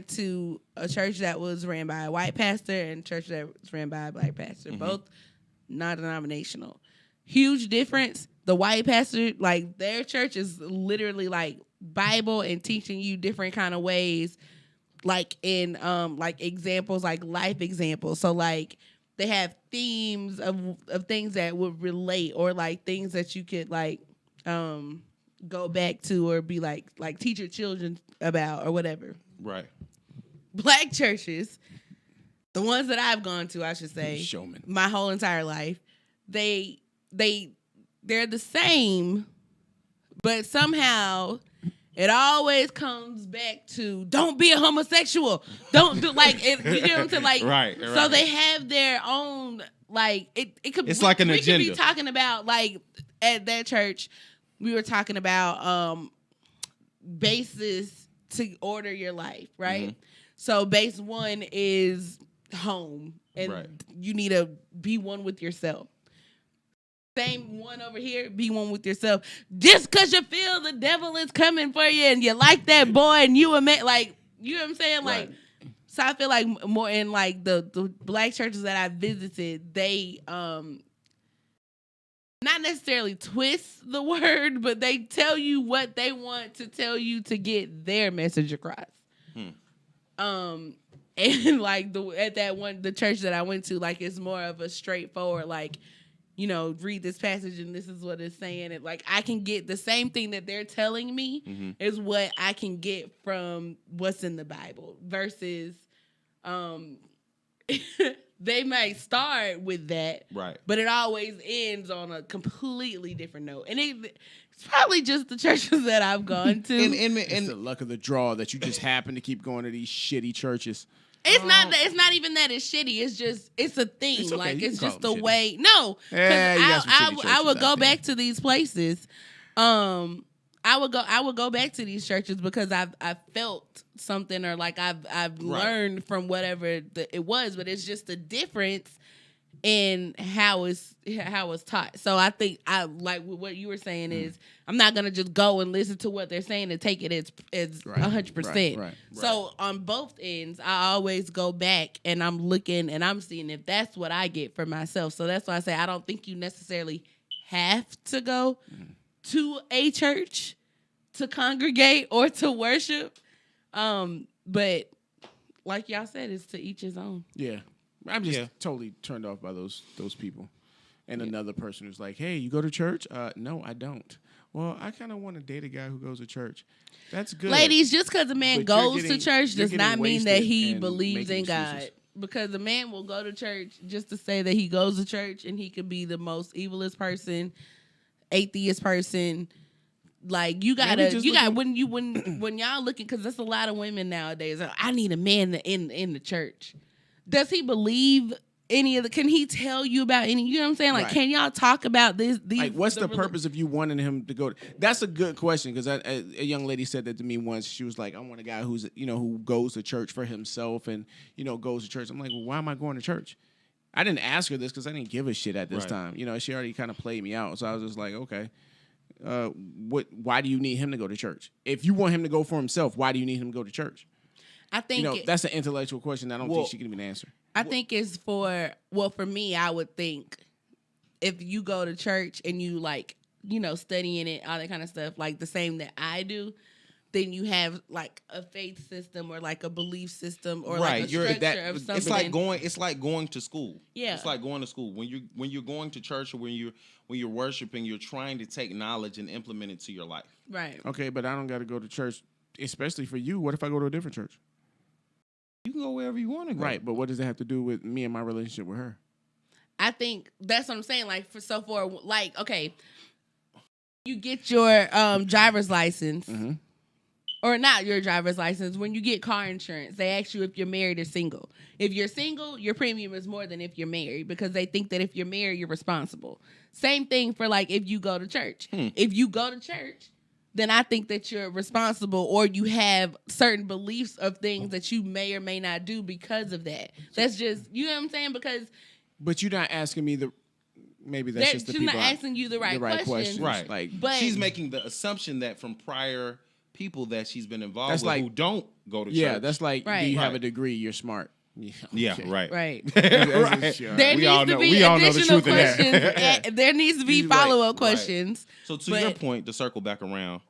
to a church that was ran by a white pastor and a church that was ran by a black pastor. Mm-hmm. Both non-denominational. Huge difference. The white pastor, like their church is literally like Bible and teaching you different kind of ways. Like in like examples, like life examples. So like they have themes of things that would relate or like things that you could like go back to or be like teach your children about or whatever. Right. Black churches, the ones that I've gone to, I should say, showman, my whole entire life, they're the same, but somehow it always comes back to don't be a homosexual. Don't do like it, you know what I'm saying? Like right. So they have their own like it could. It's like an agenda. We could be talking about like at that church, we were talking about basis to order your life, right? Mm-hmm. So base one is home, and you need to be one with yourself. Same one over here, be one with yourself. Just because you feel the devil is coming for you and you like that boy and you like, you know what I'm saying? Like, so I feel like more in like the black churches that I visited, they not necessarily twist the word, but they tell you what they want to tell you to get their message across. And like the church that I went to, like it's more of a straightforward, like, you know, read this passage and this is what it's saying. And like I can get the same thing that they're telling me is what I can get from what's in the Bible versus they might start with that, right? But it always ends on a completely different note. And it's probably just the churches that I've gone to. And it's the luck of the draw that you just happen to keep going to these shitty churches. It's not even that it's shitty. It's just it's a thing. It's okay. Like it's just the way. No, I would go back to these places. I would go back to these churches because I've felt something or like I've learned from whatever it was. But it's just the difference in how it's taught. So I think I like what you were saying is I'm not gonna just go and listen to what they're saying and take it as 100%. Right. So on both ends, I always go back and I'm looking and I'm seeing if that's what I get for myself. So that's why I say I don't think you necessarily have to go to a church to congregate or to worship. But like y'all said, it's to each his own. Yeah. I'm just totally turned off by those people. And another person who's like, hey, you go to church? No, I don't. Well, I kind of want to date a guy who goes to church. That's good. Ladies, just because a man goes to church does not mean that he believes in God. Because a man will go to church just to say that he goes to church, and he could be the most evilest person, atheist person. Like when y'all looking, because there's a lot of women nowadays. I need a man in the church. Does he believe any of the? Can he tell you about any? You know what I'm saying? Like, can y'all talk about this? Like, what's the purpose of you wanting him to go? That's a good question, because a young lady said that to me once. She was like, "I want a guy who's who goes to church for himself and goes to church." I'm like, well, why am I going to church? I didn't ask her this because I didn't give a shit at this time. She already kind of played me out. So I was just like, okay. Why do you need him to go to church? If you want him to go for himself, why do you need him to go to church? I think that's an intellectual question. I don't think she can even answer. I think it's for me, I would think if you go to church and you studying it, all that kind of stuff, like the same that I do, then you have like a faith system or like a belief system or like a structure of something. It's like going to school. Yeah. It's like going to school. When you're going to church or when you're worshiping, you're trying to take knowledge and implement it to your life. Right. Okay, but I don't got to go to church, especially for you. What if I go to a different church? You can go wherever you want to go. Right, but what does it have to do with me and my relationship with her? I think that's what I'm saying. Like okay, you get your driver's license. Mm-hmm. Or not your driver's license. When you get car insurance, they ask you if you're married or single. If you're single, your premium is more than if you're married, because they think that if you're married, you're responsible. Same thing for if you go to church. If you go to church, then I think that you're responsible, or you have certain beliefs of things that you may or may not do because of that. That's just, you know what I'm saying? But you're not asking me maybe that's just the people. She's not asking you the right questions. Right. But she's making the assumption that from prior people that she's been involved with who don't go to church. Yeah, that's like, do you have a degree? You're smart. Yeah, right. Right. There needs to be additional questions. There needs to be follow-up questions. So to your point, to circle back around.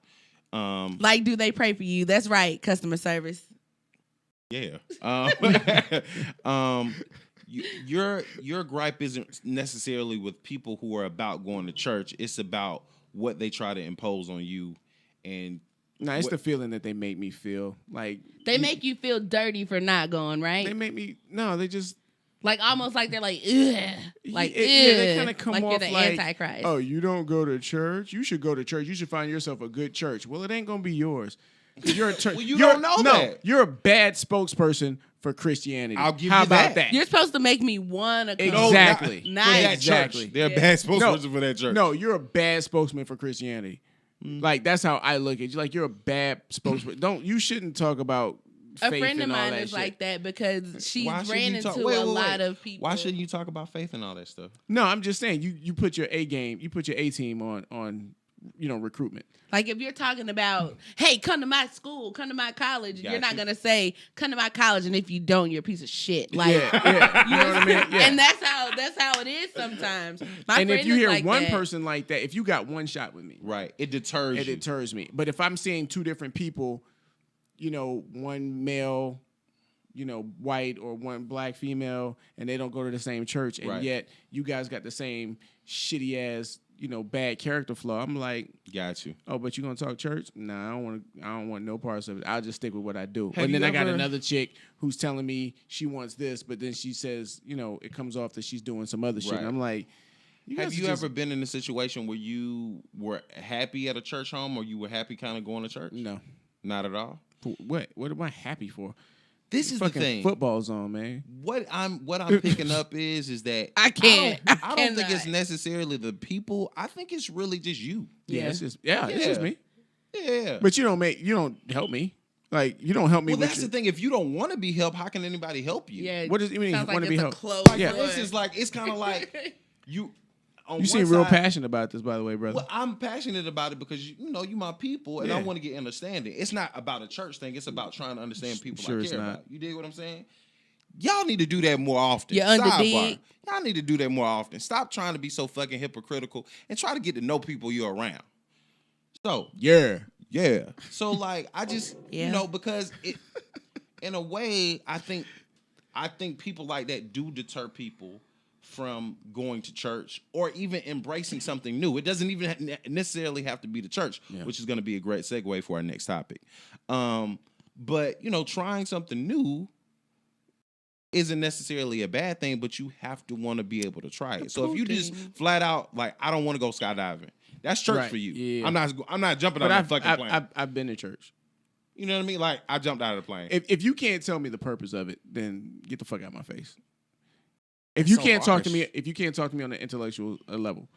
Do they pray for you? That's right, customer service. Yeah. Your gripe isn't necessarily with people who are about going to church. It's about what they try to impose on you. And it's the feeling that they make me feel. Like, they make you feel dirty for not going, right? They make me, they just, almost like they're like, ugh. They kind of come like off you're the Antichrist. Oh, you don't go to church? You should go to church. You should find yourself a good church. Well, it ain't going to be yours. You're a well, you don't know that. You're a bad spokesperson for Christianity. I'll give How you about that. You're supposed to make me want to come. Exactly. Nice. Exactly. They're a bad spokesperson for that church. No, you're a bad spokesman for Christianity. Like, that's how I look at you. Like, you're a bad spokesman. You shouldn't talk about faith. A friend of mine is shit. like that because she's ran into a lot of people. Why shouldn't you talk about faith and all that stuff? No, I'm just saying you put your A game, you put your A team on recruitment. Like, if you're talking about, hey, come to my school, come to my college, you're not gonna say come to my college, and if you don't, you're a piece of shit. Like, yeah. You know what I mean? Yeah. And that's how it is sometimes. And if you hear one person like that, if you got one shot with me, right, it deters you. It deters me. But if I'm seeing two different people, one male, white, or one black female, and they don't go to the same church, and yet you guys got the same shitty ass, bad character flaw. I'm like, got you. Oh, but you gonna talk church? Nah, I don't want no parts of it. I'll just stick with what I do. And then I got another chick who's telling me she wants this, but then she says, it comes off that she's doing some other shit. And I'm like, have you ever been in a situation where you were happy at a church home, or you were happy kind of going to church? No, not at all. What am I happy for? This is the thing. Football zone, man. What I'm picking up is that I don't think it's necessarily the people. I think it's really just you. Yeah, it's just me. Yeah. But you don't help me. Like, you don't help me. Well, that's the thing. If you don't want to be helped, how can anybody help you? Yeah. What does it mean? You want to be helped? Like, for instance, like it's kind of like you. You seem real passionate about this, by the way, brother. Well, I'm passionate about it because you my people, and I want to get understanding. It's not about a church thing. It's about trying to understand people I care about. You dig what I'm saying? Y'all need to do that more often. Sidebar. Y'all need to do that more often. Stop trying to be so fucking hypocritical and try to get to know people you're around. So yeah. So like I just because it in a way I think people like that do deter people from going to church or even embracing something new. It doesn't even necessarily have to be the church, which is going to be a great segue for our next topic. But trying something new isn't necessarily a bad thing, but you have to want to be able to try it. So if you just flat out like, I don't want to go skydiving, that's church for you. Yeah. I'm not jumping out of the fucking plane. I've been to church. You know what I mean? Like I jumped out of the plane. If you can't tell me the purpose of it, then get the fuck out of my face. If you can't talk to me on an intellectual level,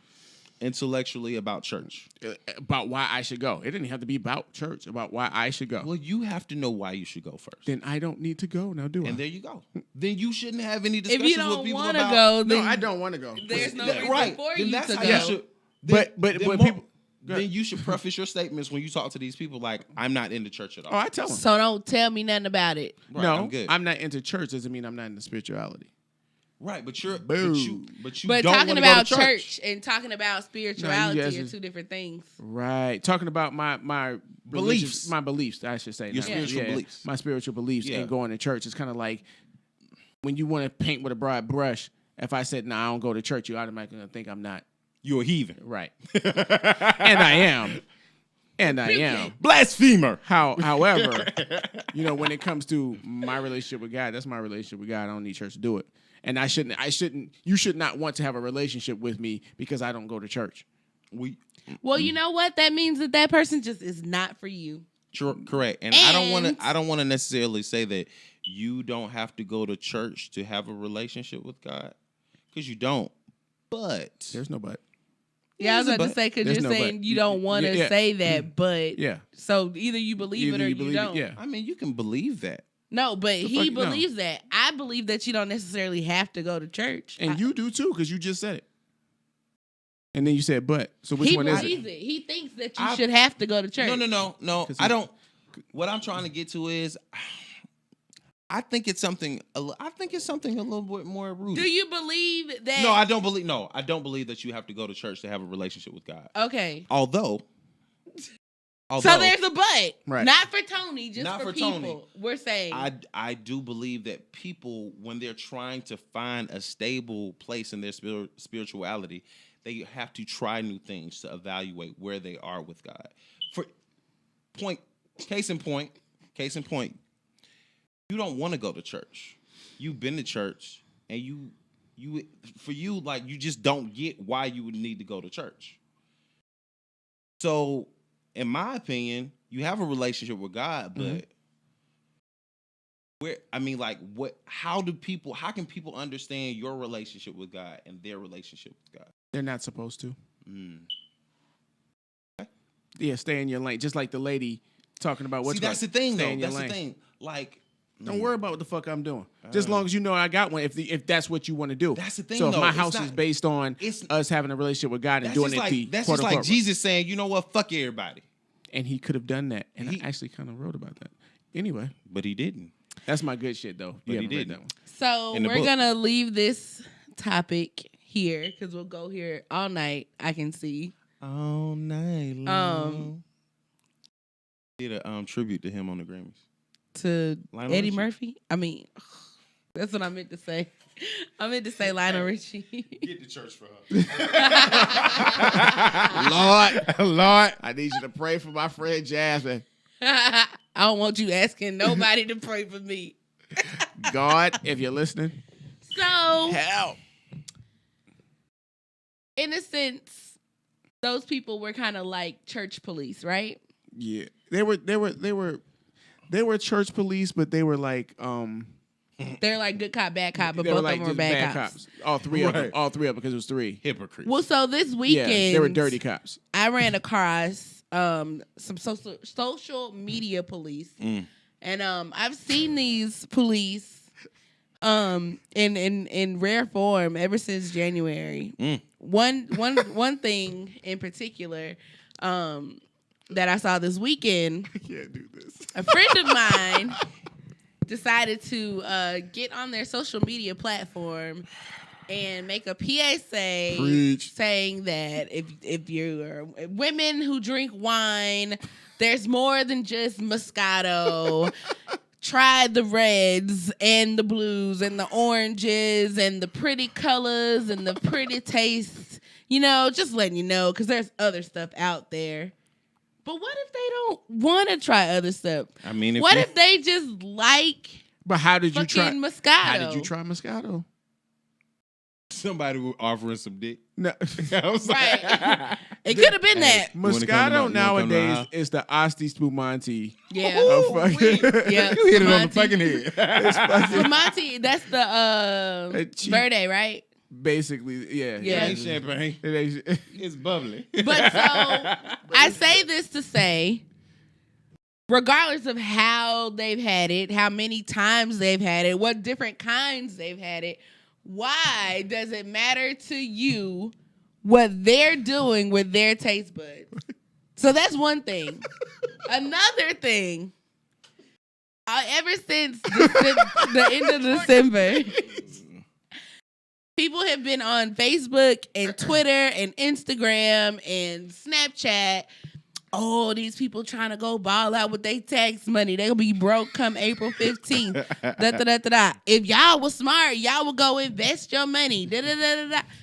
intellectually about church, about why I should go. It didn't have to be about church, about why I should go. Well, you have to know why you should go first. Then I don't need to go now, do I? And there you go. Then you shouldn't have any discussions if you don't with people wanna about. Go, then no, I don't want to go. There's no reason for you to go. You should, but people. Then you should preface your statements when you talk to these people like, I'm not into church at all. Oh, I tell them. So don't tell me nothing about it. Right, no, I'm not into church doesn't mean I'm not into spirituality. Right, but you But don't talking want about to go to church and talking about spirituality are two different things. Right, talking about my beliefs, I should say, your spiritual beliefs, my spiritual beliefs, and going to church. It's kind of like when you want to paint with a broad brush. If I said, "No, I don't go to church," you automatically gonna think I'm not. You're a heathen, right? And I am. Blasphemer. However, when it comes to my relationship with God, that's my relationship with God. I don't need church to do it. And you should not want to have a relationship with me because I don't go to church. Well, you know what? That means that person just is not for you. Correct. And I don't want to necessarily say that you don't have to go to church to have a relationship with God, because you don't. But there's no but. Yeah, I was about to say, because you're saying you don't want to say that, but so either you believe it or you don't. Yeah. I mean, you can believe that. No, but he believes that. I believe that you don't necessarily have to go to church. And you do too, because you just said it. And then you said but. So which one is it? He believes it. He thinks that you should have to go to church. No. I don't. What I'm trying to get to is, I think it's something a little bit more rooted. Do you believe that? No, I don't believe that you have to go to church to have a relationship with God. Okay. Although so there's a but. Right. Not for Tony, just not for people. Tony. We're saying. I do believe that people, when they're trying to find a stable place in their spirituality, they have to try new things to evaluate where they are with God. Case in point, you don't want to go to church. You've been to church, and you like, you just don't get why you would need to go to church. So, in my opinion, you have a relationship with God, but how can people understand your relationship with God and their relationship with God? They're not supposed to. Yeah, stay in your lane. Just like the lady talking about what's that's the thing, though. That's the thing. Like, don't worry about what the fuck I'm doing. Just as long as you know I got one. If that's what you want to do. That's the thing. So if my house is based on us having a relationship with God and doing it, that's just like Jesus saying, you know what, fuck everybody. And he could have done that. And I actually kind of wrote about that. Anyway, but he didn't. That's my good shit, though. But he didn't. That one. So we're gonna leave this topic here because we'll go here all night. I can see all night long. Did a tribute to him on the Grammys. To Lionel Eddie Richie. Murphy? I mean, that's what I meant to say. I meant to say Lionel Richie. Get to church for her. Lord, I need you to pray for my friend Jasmine. I don't want you asking nobody to pray for me. God, if you're listening, so help. In a sense, those people were kind of like church police, right? Yeah, they were church police, but they were like they're like good cop, bad cop, but they both were like of them were bad cops. All three of them, because it was three hypocrites. Well, so this weekend, they were dirty cops. I ran across some social media police And I've seen these police in rare form ever since January. One thing in particular that I saw this weekend. I can't do this. A friend of mine decided to get on their social media platform and make a PSA saying that if you're women who drink wine, there's more than just Moscato. Try the reds and the blues and the oranges and the pretty colors and the pretty tastes. You know, just letting you know, because there's other stuff out there. But what if they don't want to try other stuff? I mean, if they just like? But how did you try Moscato? How did you try Moscato? Somebody was offering some dick. No, right. It could have been that. Moscato nowadays is the Asti Spumante. Yeah. Yeah. You hit it on the fucking head. Spumante, that's the Verde, right? Basically, yeah. It ain't champagne. It's bubbly. But so I say this to say, regardless of how they've had it, how many times they've had it, what different kinds they've had it, why does it matter to you what they're doing with their taste buds? So that's one thing. Another thing, ever since the end of December, people have been on Facebook and Twitter and Instagram and Snapchat. Oh, these people trying to go ball out with their tax money. They'll be broke come April 15th. If y'all was smart, y'all would go invest your money.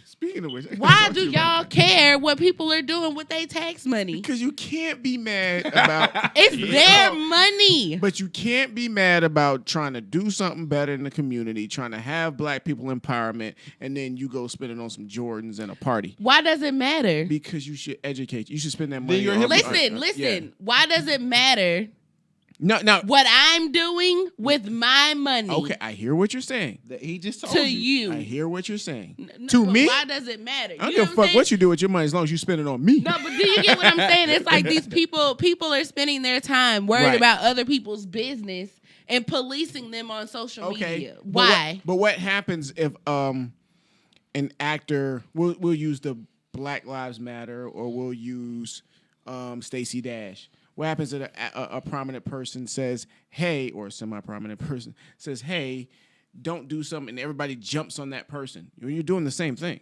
Speaking of which, why do y'all care what people are doing with their tax money? Because you can't be mad about it's their money. But you can't be mad about trying to do something better in the community, trying to have black people empowerment, and then you go spend it on some Jordans and a party. Why does it matter? Because you should educate. You should spend that money. Listen. Yeah. Why does it matter? No. What I'm doing with my money. Okay, I hear what you're saying. He just told you. I hear what you're saying. To me, why does it matter? I don't give a fuck what you do with your money as long as you spend it on me. No, but do you get what I'm saying? It's like these people are spending their time worried about other people's business and policing them on social media. Why? But what happens if an actor? We'll use the Black Lives Matter, or we'll use Stacey Dash. What happens if a prominent person says, hey, or a semi-prominent person says, hey, don't do something, and everybody jumps on that person? You're doing the same thing.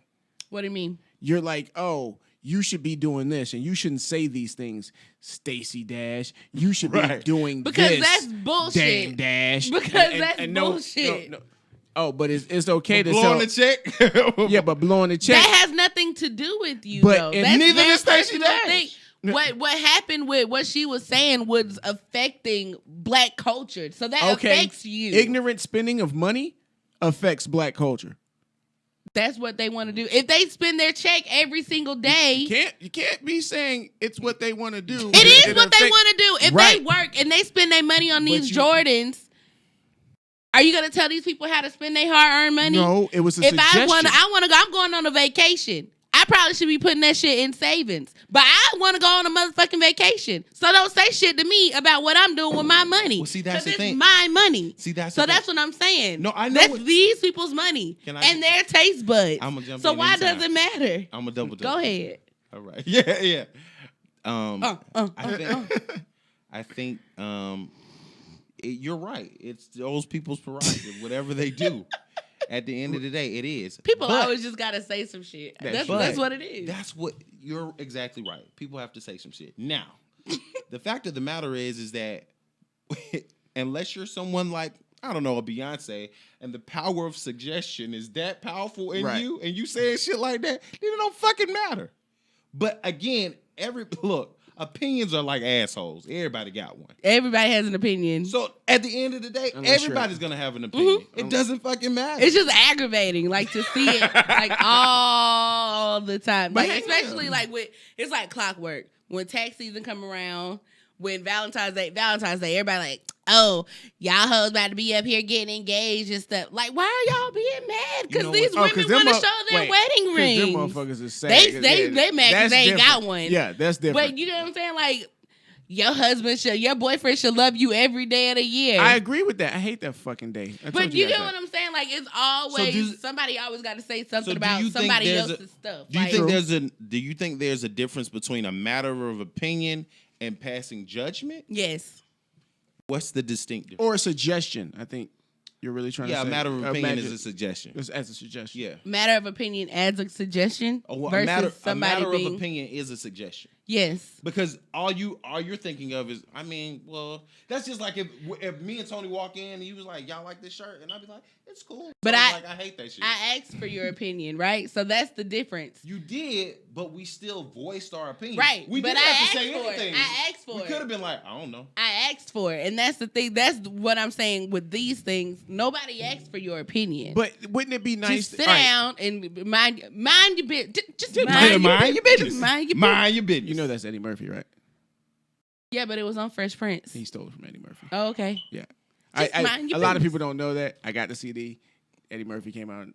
What do you mean? You're like, oh, you should be doing this, and you shouldn't say these things, Stacey Dash. You should be doing because this, that's bullshit. Dame Dash. Because that's bullshit. No. Oh, but it's okay to blowing the check. Yeah, but blowing the check. That has nothing to do with you, but though. Neither is Stacey Dash. What happened with what she was saying was affecting black culture. So that affects you. Ignorant spending of money affects black culture. That's what they want to do. If they spend their check every single day, you can't be saying it's what they want to do. It is what they want to do. If they work and they spend their money on these Jordans, are you gonna tell these people how to spend their hard-earned money? No, it was a suggestion. I want to go. I'm going on a vacation. I probably should be putting that shit in savings. But I want to go on a motherfucking vacation. So don't say shit to me about what I'm doing with my money. Well, see, that's the thing. It's my money. See, that's that's what I'm saying. No, I know. That's these people's money and their taste buds. I'm gonna jump so in why anytime. does it matter? I'm gonna double. Go ahead. All right. Yeah. I think you're right. It's those people's prerogative. Whatever they do. At the end of the day, it is. People always just gotta say some shit. That's what it is. That's what you're exactly right. People have to say some shit. Now, the fact of the matter is that unless you're someone like, I don't know, a Beyonce, and the power of suggestion is that powerful in you, and you saying shit like that, then it don't fucking matter. But again, opinions are like assholes. Everybody got one. Everybody has an opinion. So at the end of the day, everybody's gonna have an opinion. Mm-hmm. It doesn't fucking matter. It's just aggravating, like to see it like all the time. Like especially like it's like clockwork. When tax season come around, when Valentine's Day, everybody like, oh, y'all hoes about to be up here getting engaged and stuff. Like, why are y'all being mad? Because these women want to show their wedding rings. Them motherfuckers is sad. They mad because they ain't got one. Yeah, that's different. But you know what I'm saying? Like, your boyfriend should love you every day of the year. I agree with that. I hate that fucking day. But you get what I'm saying? Like, it's always somebody always got to say something about somebody else's stuff. Do you think there's a difference between a matter of opinion and passing judgment? Yes. What's the distinct difference? Or a suggestion, I think. You're really trying to say. Yeah, a matter of opinion is a suggestion. As a suggestion. Yeah. Matter of opinion adds a suggestion versus somebody of opinion is a suggestion. Yes. Because all you're thinking of is, I mean, well, that's just like if me and Tony walk in and he was like, y'all like this shirt? And I'd be like, it's cool. But I hate that shit. I asked for your opinion, right? So that's the difference. You did, but we still voiced our opinion. Right. We didn't have to say anything. I asked for it. We could have been like, I don't know. I asked for it. And that's the thing. That's what I'm saying with these things. Nobody asked for your opinion. But wouldn't it be nice to sit down and mind your business. Just mind your business. Mind your business. You know that's Eddie Murphy, right? Yeah, but it was on Fresh Prince. He stole it from Eddie Murphy. Oh, okay. Yeah. A lot of people don't know that. I got the CD. Eddie Murphy came out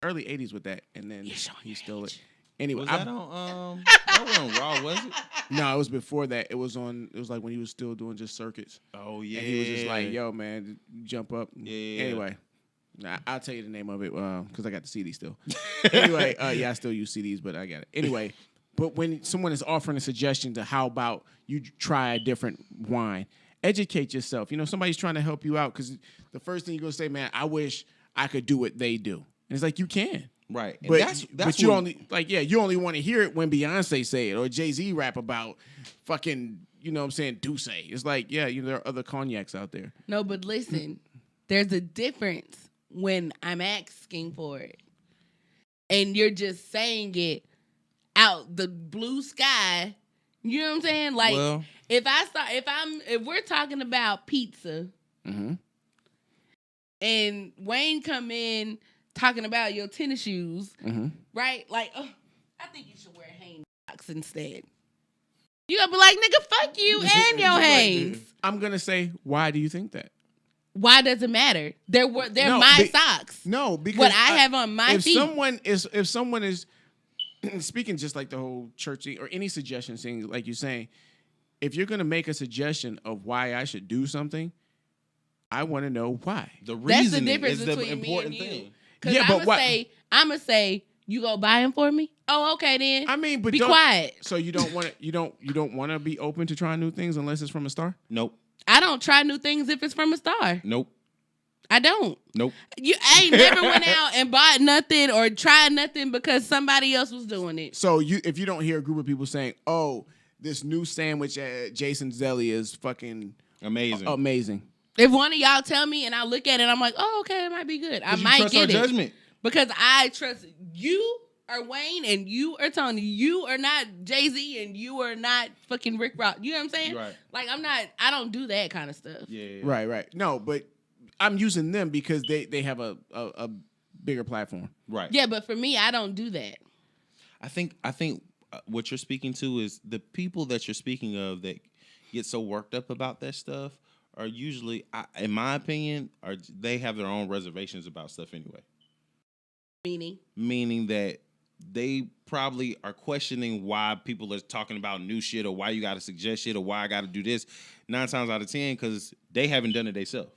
early 80s with that, and then he stole it. Anyway, was that on that wasn't Raw, was it? No, it was before that. It was like when he was still doing just circuits. Oh yeah. And he was just like, yo, man, jump up. Yeah. Anyway. I'll tell you the name of it because I got the CD still. Anyway, yeah, I still use CDs, but I got it. Anyway, but when someone is offering a suggestion to how about you try a different wine, educate yourself. You know, somebody's trying to help you out because the first thing you're going to say, man, I wish I could do what they do. And it's like, you can. Right. But, that's you only want to hear it when Beyonce say it or Jay-Z rap about fucking, you know what I'm saying, Douce. It's like, yeah, there are other cognacs out there. No, but listen, there's a difference when I'm asking for it and you're just saying it out the blue sky. You know what I'm saying? Like, if we're talking about pizza and Wayne come in talking about your tennis shoes, right? Like, I think you should wear Hanes socks instead. You gonna be like, nigga, fuck you and your Hanes. I'm gonna say, why do you think that? Why does it matter? They're my socks. No, because what I have on my feet. If someone is speaking just like the whole church or any suggestion thing, like you're saying, if you're gonna make a suggestion of why I should do something, I want to know why. The reason is the important thing. Because I'm gonna say, you go buy them for me. Oh, okay then. I mean, but be quiet. So you don't want to. You don't want to be open to trying new things unless it's from a star. Nope. I don't try new things if it's from a star. Nope. I don't. Nope. I ain't never went out and bought nothing or tried nothing because somebody else was doing it. So if you don't hear a group of people saying, "Oh, this new sandwich at Jason's Deli is fucking amazing," if one of y'all tell me and I look at it, I'm like, "Oh, okay, it might be good." I might trust get our it judgment because I trust you. Are Wayne and you are Tony. You are not Jay-Z and you are not fucking Rick Ross. You know what I'm saying? Right. Like I don't do that kind of stuff. Yeah. Right. No, but I'm using them because they have a bigger platform. Right. Yeah, but for me, I don't do that. I think what you're speaking to is the people that you're speaking of that get so worked up about that stuff are usually, in my opinion, they have their own reservations about stuff anyway. Meaning that they probably are questioning why people are talking about new shit or why you got to suggest shit or why I got to do this 9 times out of 10 because they haven't done it themselves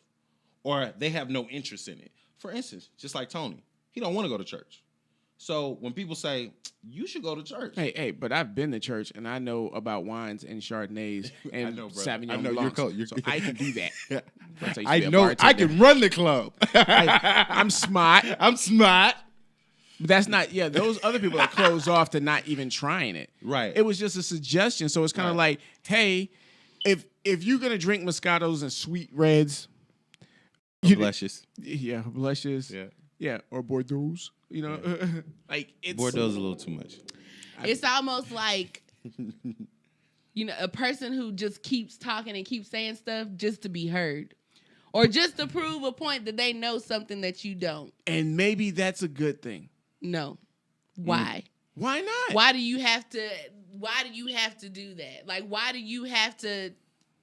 or they have no interest in it. For instance, just like Tony, he don't want to go to church. So when people say, you should go to church. Hey, but I've been to church and I know about wines and Chardonnays and Sauvignon Blancs. So I can do that. I know I can run the club. I'm smart. But that's not, those other people are closed off to not even trying it. Right. It was just a suggestion. So it's kind of like, hey, if you're going to drink Moscatos and sweet reds. Blushes. Yeah, blushes. Yeah, or Bordeaux. You know, like it's. Bordeaux is a little too much. It's almost like, a person who just keeps talking and keeps saying stuff just to be heard. Or just to prove a point that they know something that you don't. And maybe that's a good thing. No. Why? Why not? Why do you have to do that? Like, why do you have to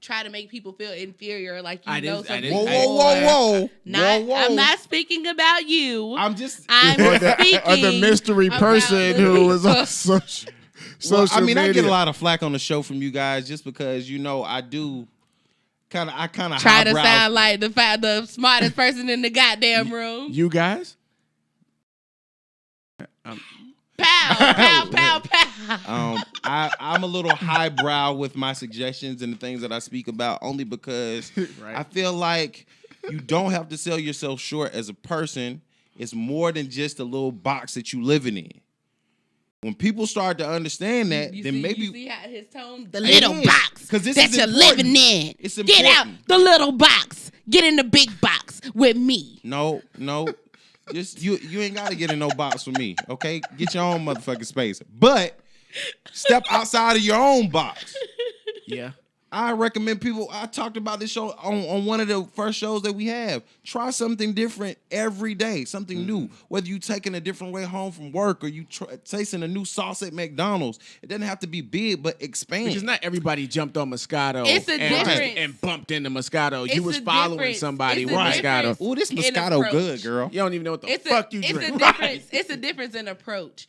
try to make people feel inferior like you know something? Whoa. I'm not speaking about you. I'm speaking or the mystery person who was on social. social media. I get a lot of flack on the show from you guys just because I do kind of try to sound like the smartest person in the goddamn room. You guys. Pow, pow, pow, pow. I'm a little highbrow with my suggestions and the things that I speak about, only because right. I feel like you don't have to sell yourself short as a person. It's more than just a little box that you living in. When people start to understand that, maybe you see how his tone, the little box that you're living in. It's important. Get out the little box. Get in the big box with me. No. Just you ain't gotta get in no box with me, okay? Get your own motherfucking space. But step outside of your own box. Yeah. I recommend people. I talked about this show on one of the first shows that we have. Try something different every day, something new. Whether you taking a different way home from work or you tasting a new sauce at McDonald's, it doesn't have to be big, but expand. Because not everybody jumped on Moscato. It's a difference. And bumped into Moscato. It's you was following somebody with Moscato. Oh, this Moscato good, girl. You don't even know what the fuck you drink. It's a difference in approach.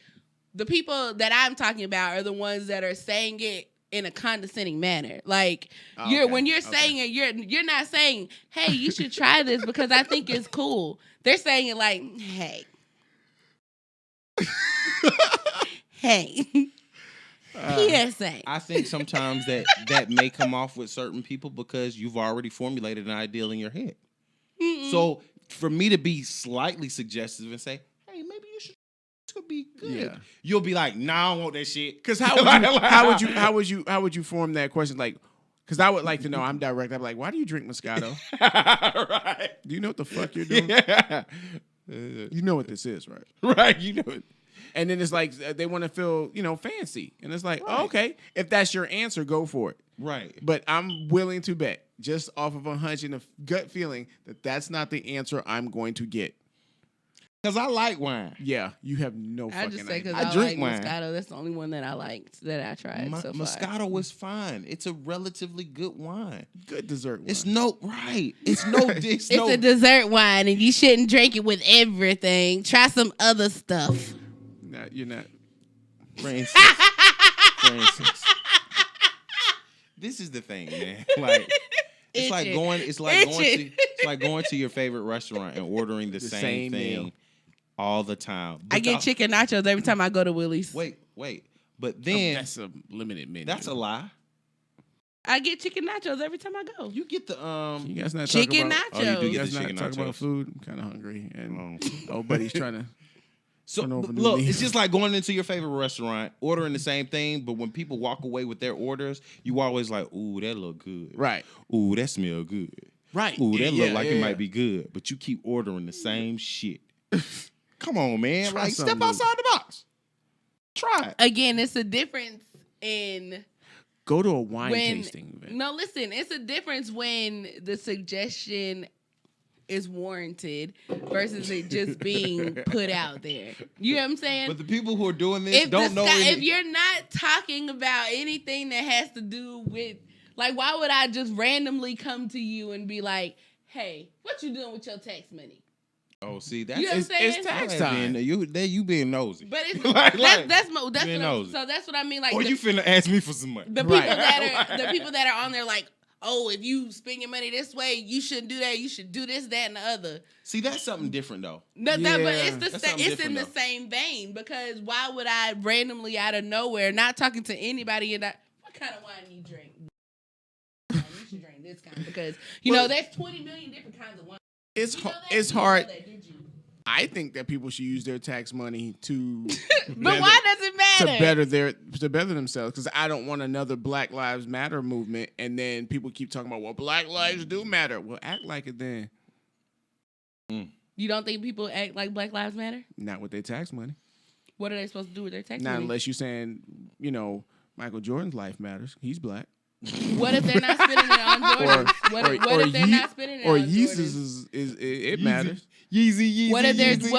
The people that I'm talking about are the ones that are saying it in a condescending manner. Like when you're saying it, you're not saying, "Hey, you should try this because I think it's cool." They're saying it like, "Hey, hey." PSA. I think sometimes that may come off with certain people because you've already formulated an ideal in your head. Mm-mm. So for me to be slightly suggestive and say, "Hey, maybe you should." Could be good. Yeah. You'll be like, "Nah, I don't want that shit." Because how would you form that question? Like, because I would like to know. I'm direct. I'm like, why do you drink Moscato? Right. Do you know what the fuck you're doing? Yeah. You know what this is, right? Right. You know it. And then it's like they want to feel, fancy, and it's like, oh, okay, if that's your answer, go for it. Right. But I'm willing to bet, just off of a hunch and a gut feeling, that that's not the answer I'm going to get. Because I like wine. Yeah, you have no fucking idea. I just say because I drink like Moscato. That's the only one that I liked that I tried so far. Moscato was fine. It's a relatively good wine. Good dessert wine. It's a dessert wine, and you shouldn't drink it with everything. Try some other stuff. No, you're not. For instance, this is the thing, man. Like. It's like going to your favorite restaurant and ordering the same thing meal all the time. I get chicken nachos every time I go to Willie's. Wait. But then that's a limited menu. That's a lie. I get chicken nachos every time I go. You get the You guys not chicken nachos. Oh, you do get the chicken nachos. Talk about food. I'm kind of hungry, and buddy's trying to. So look, it's just like going into your favorite restaurant, ordering the same thing, but when people walk away with their orders, you always like, "Ooh, that look good." Right. "Ooh, that smell good." Right. "Ooh, that look like it might be good," but you keep ordering the same shit. Come on, man! Like, step outside the box. Try it. Again, it's a difference in. Go to a wine tasting event. No, listen, it's a difference when the suggestion is warranted versus it just being put out there. You know what I'm saying? But the people who are doing this don't know. If you're not talking about anything that has to do with, like, why would I just randomly come to you and be like, "Hey, what you doing with your tax money?" Oh, see, that's you know what I'm saying? It's tax time. You being nosy. But it's that's what I mean. Like, or you finna ask me for some money. The people the people that are on there like, "Oh, if you spend your money this way, you shouldn't do that. You should do this, that, and the other." See, that's something different, though. But it's in the same vein, because why would I randomly out of nowhere, not talking to anybody, and what kind of wine you drink? You should drink this kind, because there's 20 million different kinds of wine. It's hard. I think that people should use their tax money to. But why does it matter? To better themselves, because I don't want another Black Lives Matter movement, and then people keep talking about, well, Black lives do matter. Well, act like it then. You don't think people act like Black Lives Matter? Not with their tax money. What are they supposed to do with their tax money? Not unless you're saying, Michael Jordan's life matters. He's black. What if they're not spending it on Jordan? What if they're not spending it on Jordan? Or Yeezus it matters. Yeezy. What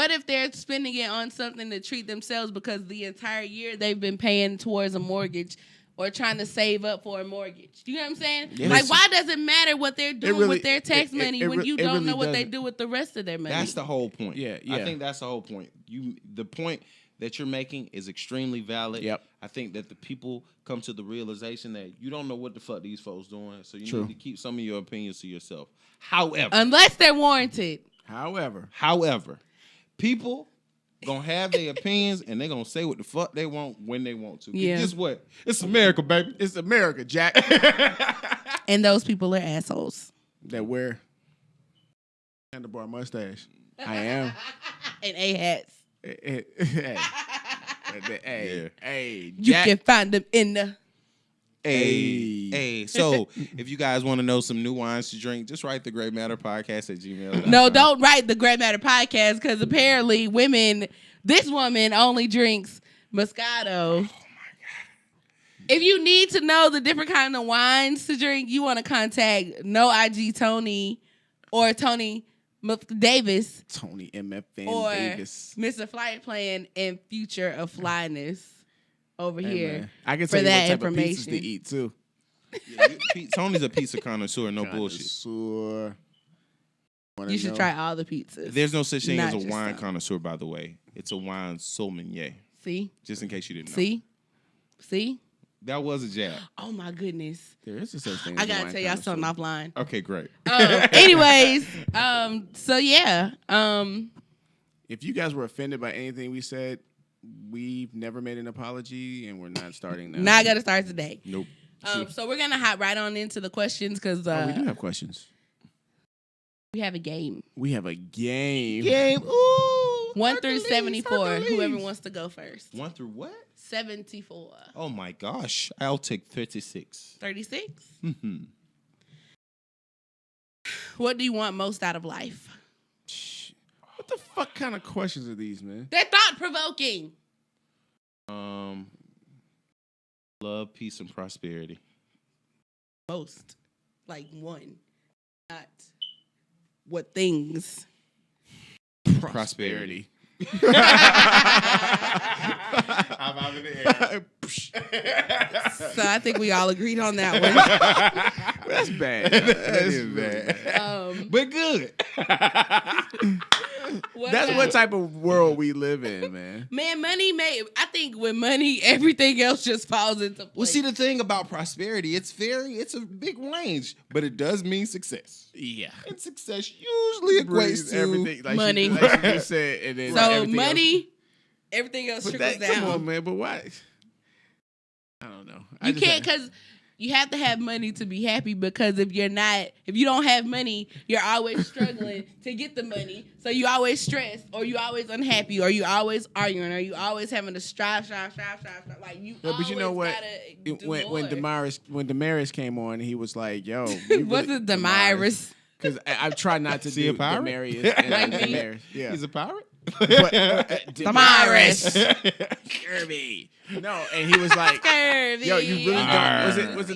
if they're spending it on something to treat themselves, because the entire year they've been paying towards a mortgage or trying to save up for a mortgage? You know what I'm saying? Yes. Like, why does it matter what they're doing with their tax money when you don't know what they do with the rest of their money? That's the whole point. Yeah. I think that's the whole point. The point that you're making is extremely valid. Yep. I think that the people come to the realization that you don't know what the fuck these folks doing, so you True. need to keep some of your opinions to yourself. However, unless they're warranted. However, people gonna have their opinions and they gonna say what the fuck they want when they want to. Yeah. Guess what? It's America, baby. it's America, Jack. And those people are assholes. That wear handlebar mustache. I am. And A-hats. Hey, hey, You Jack. can find them in the... Hey. So if you guys want to know some new wines to drink, just write the Great Matter Podcast at gmail.com. No, don't write the Great Matter Podcast because apparently this woman only drinks Moscato. Oh, my God. If you need to know the different kind of wines to drink, you want to contact No IG Tony or Tony Davis. Tony MFN or Davis. Mr. Flight Plan and Future of Flyness over here. Man. I can for tell you that what type of pizzas information. to eat, too. Yeah, Tony's a pizza connoisseur, no bullshit. You should try all the pizzas. There's no such thing Not as a just wine some. connoisseur, by the way. It's a wine sommelier. See? Just in case you didn't know. See? That was a jab. Oh, my goodness. There is a such thing. I as a got to wine tell y'all connoisseur. something offline. Okay, great. Anyways, so yeah. If you guys were offended by anything we said, we've never made an apology, and we're not starting now. Not gonna start today. Nope. So we're gonna hop right on into the questions because we do have questions. we have a game. We have a game. Ooh. 1 through 74. Whoever wants to go first. 1 through what? 74. Oh my gosh. I'll take 36. 36. Mm-hmm. What do you want most out of life? What the fuck kind of questions are these, man? They're thought provoking. Love, peace, and prosperity. Most, like one, not what things. Prosperity. I'm out of the air. So I think we all agreed on that one. That's bad. That is bad. But good. That's what type of world we live in, man. Man, I think with money, everything else just falls into place. Well, see, the thing about prosperity, it's a big range, but it does mean success. Yeah. And success usually equates to everything, like money. Like she just said, and then So everything money, else. everything else But trickles down. Come on, man. But why? I don't know. You can't, because you have to have money to be happy, because if you don't have money, you're always struggling to get the money. So you always stressed, or you always unhappy, or you always arguing, or you always having to strive. Like you. Yeah, but you know what? When Damaris came on, he was like, "Yo, what's it, Damaris? Because I try not to do a pirate? Damaris and Like me? Damaris. Yeah, He's a pirate? Damaris. Kirby. No, and he was like, Kirby. "Yo, you really don't." Was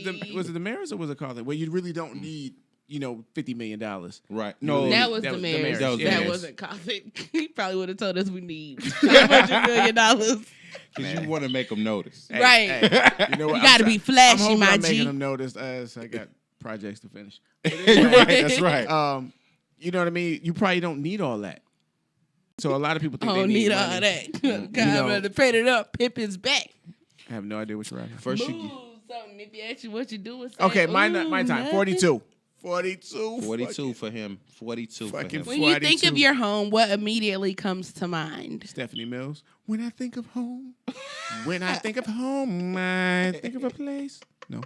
it Damaris or was it Carlin? Well, you really don't need $50 million. Right. No, That was Damaris. Damaris. Yeah. That wasn't Colin. He probably would have told us we need $500 million. Because you want to make them notice. Hey, Right. hey, you know what? You gotta be flashy, I'm hoping my I'm G. making them notice as I got projects to finish. Right, that's right. You know what I mean? You probably don't need all that. So a lot of people think I they don't need need all money. that. God, I'm going to pay it up. Pip is back. I have no idea what you're rapping. First Move you something. If you ask you what you doing, say, Okay, my time. nothing. 42. 42 for him. 42 for fucking him. When you think 42. of your home, what immediately comes to mind? Stephanie Mills. When I think of home, I think of a place. No.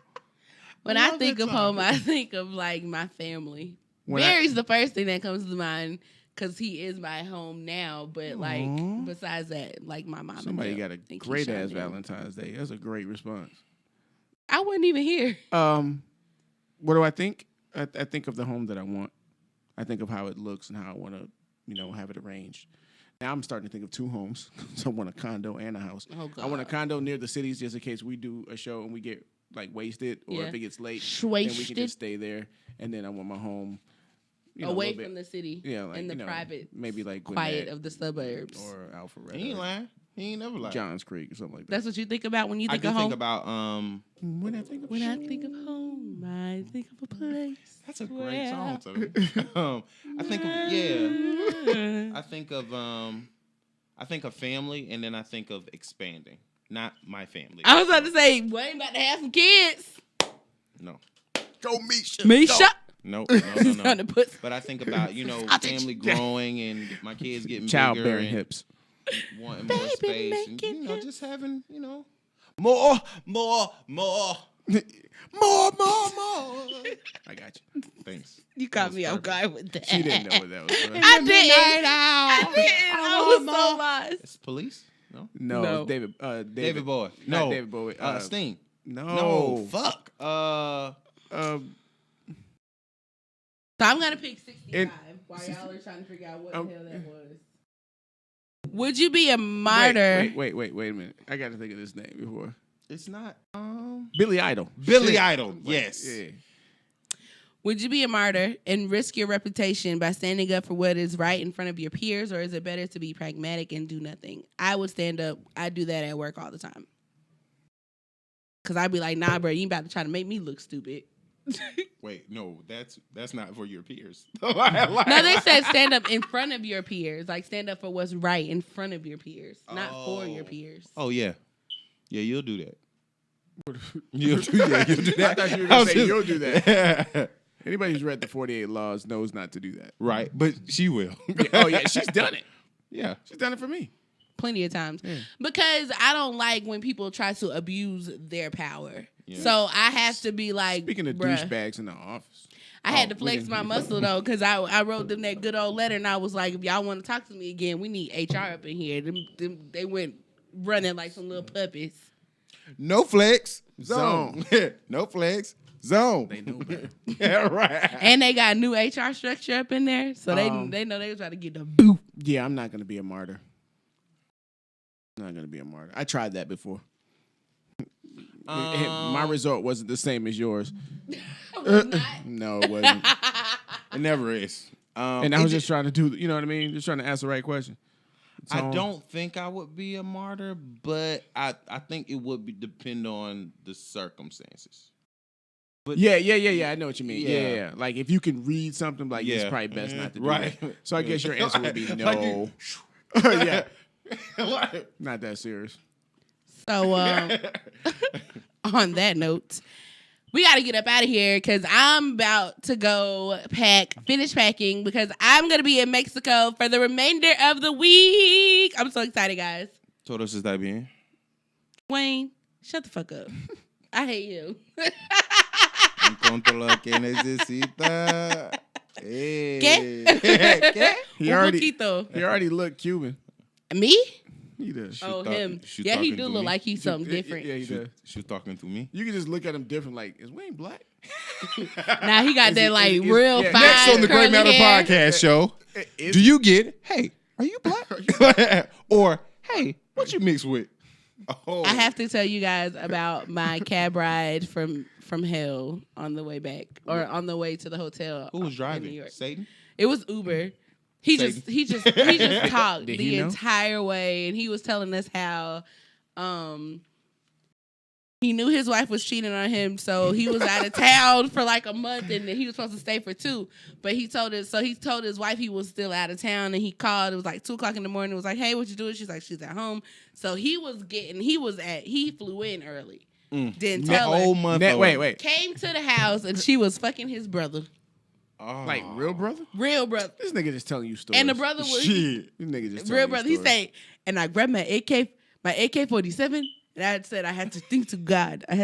When I think of home, I think of like my family. Mary's the first thing that comes to mind because he is my home now. But like besides that, like my mom. Somebody got a great ass Valentine's Day. That's a great response. I wasn't even here. What do I think? I think of the home that I want. I think of how it looks and how I want to, have it arranged. Now I'm starting to think of two homes. So I want a condo and a house. Oh, God. I want a condo near the cities just in case we do a show and we get like wasted, or if it gets late, then we can just stay there. And then I want my home away from the city, like, in the private, maybe like quiet of the suburbs, or Alpharetta. He ain't lying. He ain't never lied. Johns Creek or something like that. That's what you think about when you think I of do home. think about when I think of home, I think of a place. That's a great song, Tony. I think of I think of family, and then I think of expanding. Not my family. I was about to say, Wayne about to have some kids. No. Go Misha. Misha. No. But I think about, family growing and my kids getting childbearing bigger hips. Wanting more space. And, just having, more. More. I got you. Thanks. You caught me off guard with that. She didn't know what that was. I didn't. I was so lost. It's Police? No. David Bowie. No. David Bowie. Sting. No. Fuck. So I'm going to pick 65 while y'all are trying to figure out what the hell that was. Would you be a martyr? Wait a minute. I got to think of this name before. It's not. Billy Idol. Billy Idol. Yes. Yeah. Would you be a martyr and risk your reputation by standing up for what is right in front of your peers, or is it better to be pragmatic and do nothing? I would stand up. I do that at work all the time. Because I'd be like, nah, bro, you about to try to make me look stupid. Wait, no, that's not for your peers. No, they said stand up in front of your peers. Like, stand up for what's right in front of your peers, not for your peers. Oh, yeah. Yeah, you'll do that. You'll do that. I thought you were going to say you'll do that. Anybody who's read the 48 Laws knows not to do that. Right, but she will. Oh, yeah, she's done it. Yeah. She's done it for me. Plenty of times. Yeah. Because I don't like when people try to abuse their power. Yeah. So I have to be like, speaking of douchebags in the office. I had to flex my muscle, though, because I wrote them that good old letter, and I was like, if y'all want to talk to me again, we need HR up in here. They went running like some little puppies. No flex. Zone. No flex. Zone. They know better. Yeah, right. And they got new HR structure up in there, so they know they was trying to get the boot. Yeah, I'm not going to be a martyr. I tried that before. My result wasn't the same as yours. No, it wasn't. It never is. And I was just trying to do, you know what I mean? Just trying to ask the right question. So, I don't think I would be a martyr, but I think it would depend on the circumstances. But yeah. I know what you mean. Yeah. Like if you can read something, like it's probably best not to do that. So I guess your answer would be no. Yeah. Not that serious. So on that note, we got to get up out of here because I'm about to go finish packing because I'm going to be in Mexico for the remainder of the week. I'm so excited, guys. Todos está bien. Wayne, shut the fuck up. I hate you. Encuentro lo que necesita. ¿Qué? ¿Qué? He already looked Cuban. Me? He does. Him. Yeah, he do look like he's something different. Yeah, he does. She was talking to me. You can just look at him different. Like, is Wayne black? Now he got that real fine. Next on the Great Matter hair. Podcast show, do you get, hey, are you black? Or, hey, what you mixed with? Oh. I have to tell you guys about my cab ride from hell on the way back or on the way to the hotel. Who was driving? In New York. Satan? It was Uber. He just talked the entire way, and he was telling us how he knew his wife was cheating on him, so he was out of town for like a month, and he was supposed to stay for 2. But he told his wife he was still out of town, and he called. It was like 2:00 in the morning. It was like, hey, what you doing? She's like, she's at home. So he flew in early. Didn't tell her. Whole month. Wait. Came to the house, and she was fucking his brother. Oh. Like real brother? Real brother. This nigga just telling you stories. And the brother was shit. This nigga just real telling brother. you He stories. said, and I grabbed my AK-47, and I said I had to think to God. And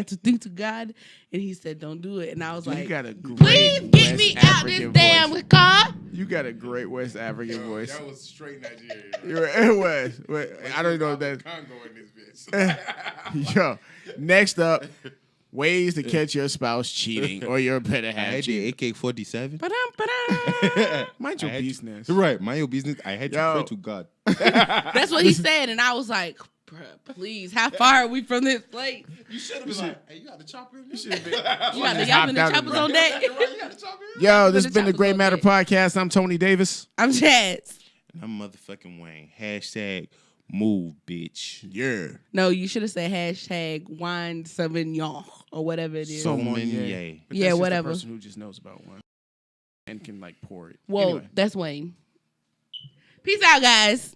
he said, don't do it. And I was You like, got a great please get West me out African this damn voice. car. You got a great West African voice. That was straight Nigerian. It was. Wait, I don't know if that's. Congo in this bitch. Yo, next up, ways to catch your spouse cheating or your better I half had the cheating. AK-47. Mind your business. Right, mind your business. I had to Yo. pray to God. That's what he said. And I was like, bruh, please, how far are we from this place? You should have been like, hey, you got the chopper in there? You should have been. You got the Just y'all and the hopped out choppers of on the- deck. You got the chopper in Yo, this has the been the choppers Great on Matter deck. Podcast. I'm Tony Davis. I'm Chaz. And I'm motherfucking Wayne. Hashtag move, bitch. Yeah. No, you should have said hashtag wine Sauvignon or whatever it is. So Sommelier. many. But Yeah, that's just whatever. The person who just knows about one and can like pour it. Well, Anyway. that's Wayne. Peace out, guys.